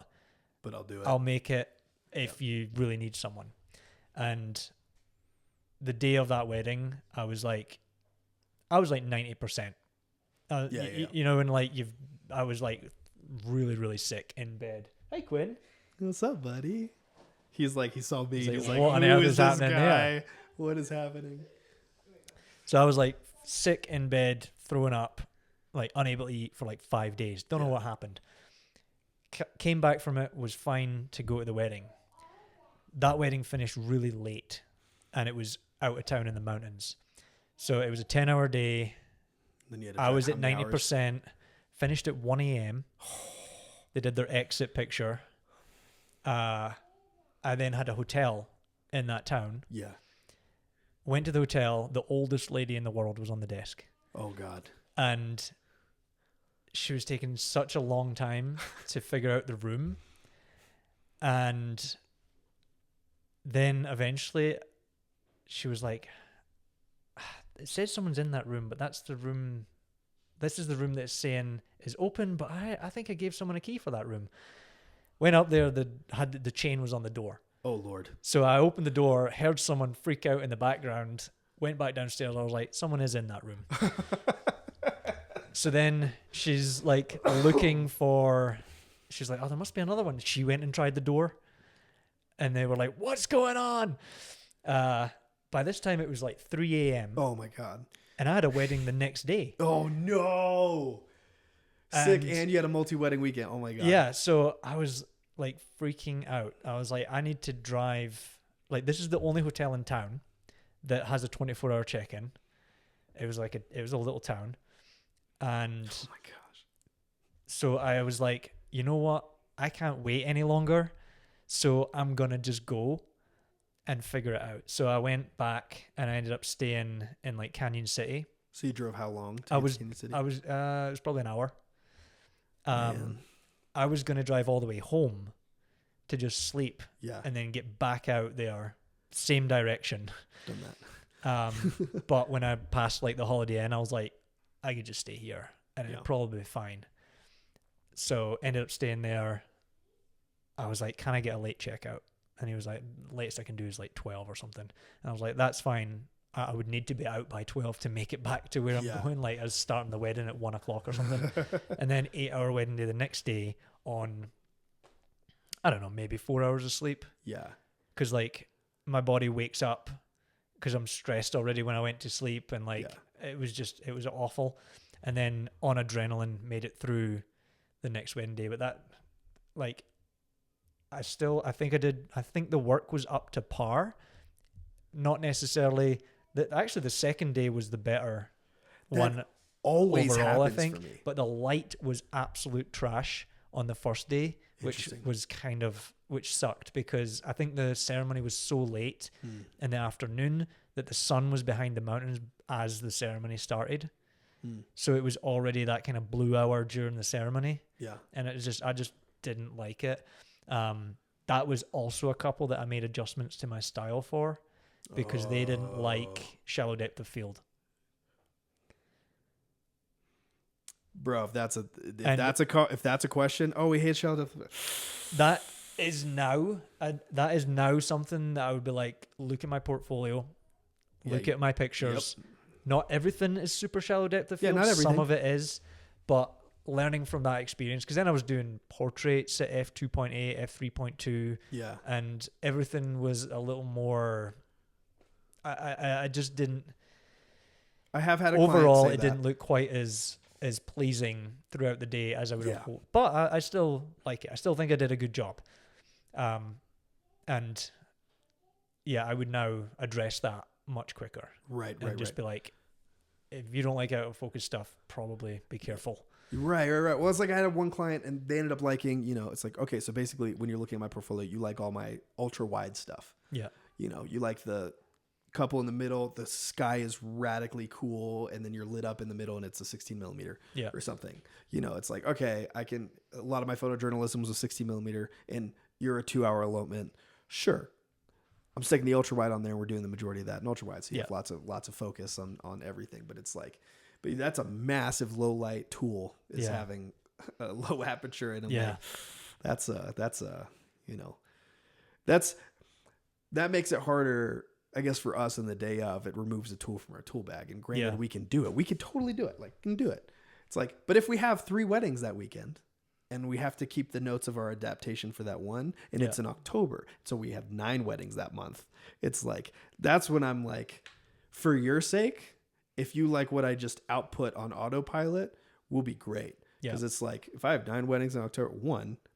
I'll do it. I'll make it if you really need someone. And the day of that wedding, I was like 90%. You know, and like I was like really, really sick in bed. Hey, Quinn. What's up, buddy? He saw me. He's He's like, like, what on who earth is is this happening guy? here? What is happening? So I was like sick in bed, throwing up, like unable to eat for like 5 days. Don't know what happened. Came back from it, was fine to go to the wedding. That wedding finished really late, and it was out of town in the mountains. So it was a 10-hour day. Then you had to I drive was how at many 90%, finished at 1 a.m. They did their exit picture. I then had a hotel in that town. Yeah. Went to the hotel. The oldest lady in the world was on the desk. Oh, God. And she was taking such a long time to figure out the room. And then eventually she was like, it says someone's in that room, but that's the room. This is the room that's saying is open, but I think I gave someone a key for that room. Went up there, the chain was on the door. Oh, Lord. So I opened the door, heard someone freak out in the background, went back downstairs. I was like, someone is in that room. So then she's like looking for, she's like, oh, there must be another one. She went and tried the door, and they were like, what's going on? By this time it was like 3 a.m. Oh, my God. And I had a wedding the next day. Oh, no. Sick. And you had a multi-wedding weekend. Oh, my God. Yeah. So I was like freaking out. I was like, I need to drive. Like, this is the only hotel in town that has a 24-hour check-in. It was a little town. And oh my gosh. So I was like, you know what? I can't wait any longer. So I'm going to just go and figure it out. So I went back and I ended up staying in like Canyon City. So you drove how long to Canyon City? It was probably an hour. Man. I was going to drive all the way home to just sleep. Yeah. And then get back out there, same direction. Done that. But when I passed like the Holiday Inn, I was like, I could just stay here and it'd probably be fine. So ended up staying there. I was like, can I get a late checkout? And he was like, latest I can do is like 12 or something. And I was like, that's fine. I would need to be out by 12 to make it back to where I'm going. Like I was starting the wedding at 1 o'clock or something. And then 8-hour wedding day the next day on, I don't know, maybe 4 hours of sleep. Yeah. Cause like my body wakes up because I'm stressed already when I went to sleep, and like it was awful. And then on adrenaline made it through the next wedding day. But that, like, I think the work was up to par. Not necessarily actually the second day was the better one always overall, I happens think. for me. But the light was absolute trash on the first day, which sucked because I think the ceremony was so late in the afternoon that the sun was behind the mountains as the ceremony started. So it was already that kind of blue hour during the ceremony. Yeah. And it was I just didn't like it. That was also a couple that I made adjustments to my style for because they didn't like shallow depth of field. Bro, if that's a question, we hate shallow depth. That is now something that I would be like, look at my portfolio, look at my pictures. Yep. Not everything is super shallow depth of field. Not everything. Some of it is, but learning from that experience, because then I was doing portraits at f2.8, f3.2, and everything was a little more, I just didn't. I have had a overall, client say it that. didn't look quite as pleasing throughout the day as I would have Yeah. hoped. But I still like it. I still think I did a good job. And yeah, I would now address that much quicker. Right. And just be like, if you don't like out of focus stuff, probably be careful. Right. Well, it's like I had one client and they ended up liking, it's like, okay, so basically when you're looking at my portfolio, you like all my ultra wide stuff. Yeah. You like the couple in the middle, the sky is radically cool, and then you're lit up in the middle and it's a 16 millimeter or something. It's like, okay, a lot of my photojournalism was a 16 millimeter and you're a 2-hour elopement. Sure. I'm sticking the ultra wide on there and we're doing the majority of that in ultra wide. So you have lots of focus on everything, but it's like, but that's a massive low light tool is having a low aperture. And I'm like, that makes it harder, I guess, for us in the day of. It removes a tool from our tool bag. And granted, we can do it. We can totally do it. Like, can do it. It's like, but if we have 3 weddings that weekend and we have to keep the notes of our adaptation for that one, and it's in October, so we have 9 weddings that month. It's like, that's when I'm like, for your sake, if you like what I just output on autopilot, will be great. Because it's like, if I have 9 weddings in October,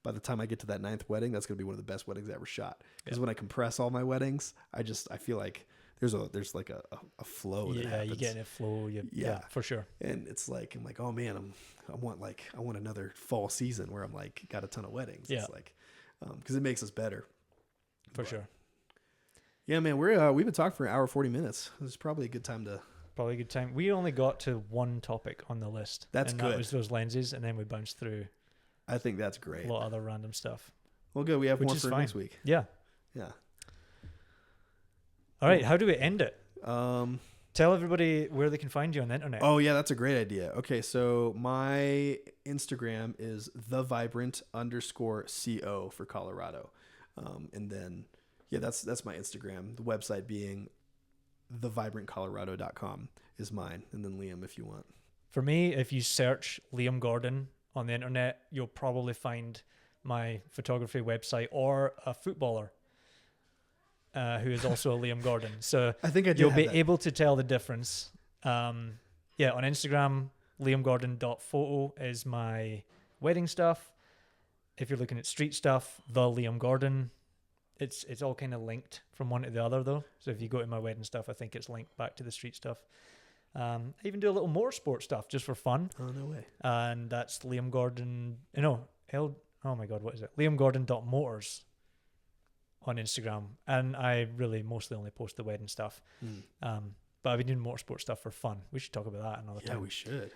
by the time I get to that 9th wedding, that's going to be one of the best weddings I ever shot. Because when I compress all my weddings, I feel like there's like a flow that happens. You get in a flow. Yeah, for sure. And it's like, I'm like, oh man, I want another fall season where I'm like, got a ton of weddings. Yeah. It's like, because it makes us better. For sure. Yeah, man, we've been talking for an hour, 40 minutes. This is probably a good time to... Probably a good time. We only got to one topic on the list. That's good. That was those lenses, and then we bounced through. I think that's great. A lot of other random stuff. Well, good. We have more for next week. Yeah. Yeah. All right. How do we end it? Tell everybody where they can find you on the internet. Oh yeah, that's a great idea. Okay, so my Instagram is thevibrant_CO for Colorado, and then that's my Instagram. The website being thevibrantcolorado.com is mine, and then Liam, if you want. For me, if you search Liam Gordon on the internet, you'll probably find my photography website or a footballer who is also a Liam Gordon. So I think you'll be able to tell the difference. On Instagram, liamgordon.photo is my wedding stuff. If you're looking at street stuff, the Liam Gordon. It's all kind of linked from one to the other, though. So if you go to my wedding stuff, I think it's linked back to the street stuff. I even do a little motorsport stuff just for fun. Oh, no way. And that's Liam Gordon. Oh my God, what is it? liamgordon.motors on Instagram. And I really mostly only post the wedding stuff. But I've been doing motorsport stuff for fun. We should talk about that another time. Yeah, we should.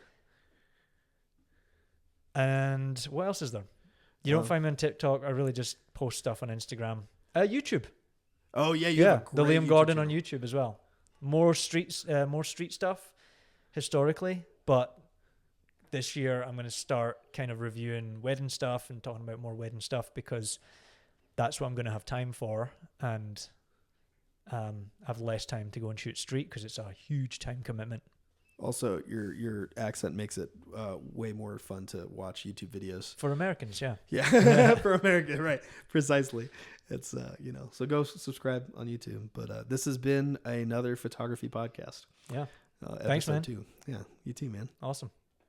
And what else is there? You don't find me on TikTok. I really just post stuff on Instagram. YouTube. Oh yeah, the Liam Gordon on YouTube as well. More street stuff historically, but this year I'm going to start kind of reviewing wedding stuff and talking about more wedding stuff because that's what I'm going to have time for, and have less time to go and shoot street because it's a huge time commitment. Also, your accent makes it way more fun to watch YouTube videos. For Americans, yeah. Yeah, for Americans, right. Precisely. It's, so go subscribe on YouTube. But this has been another photography podcast. Yeah. Thanks, man. 2. Yeah, you too, man. Awesome.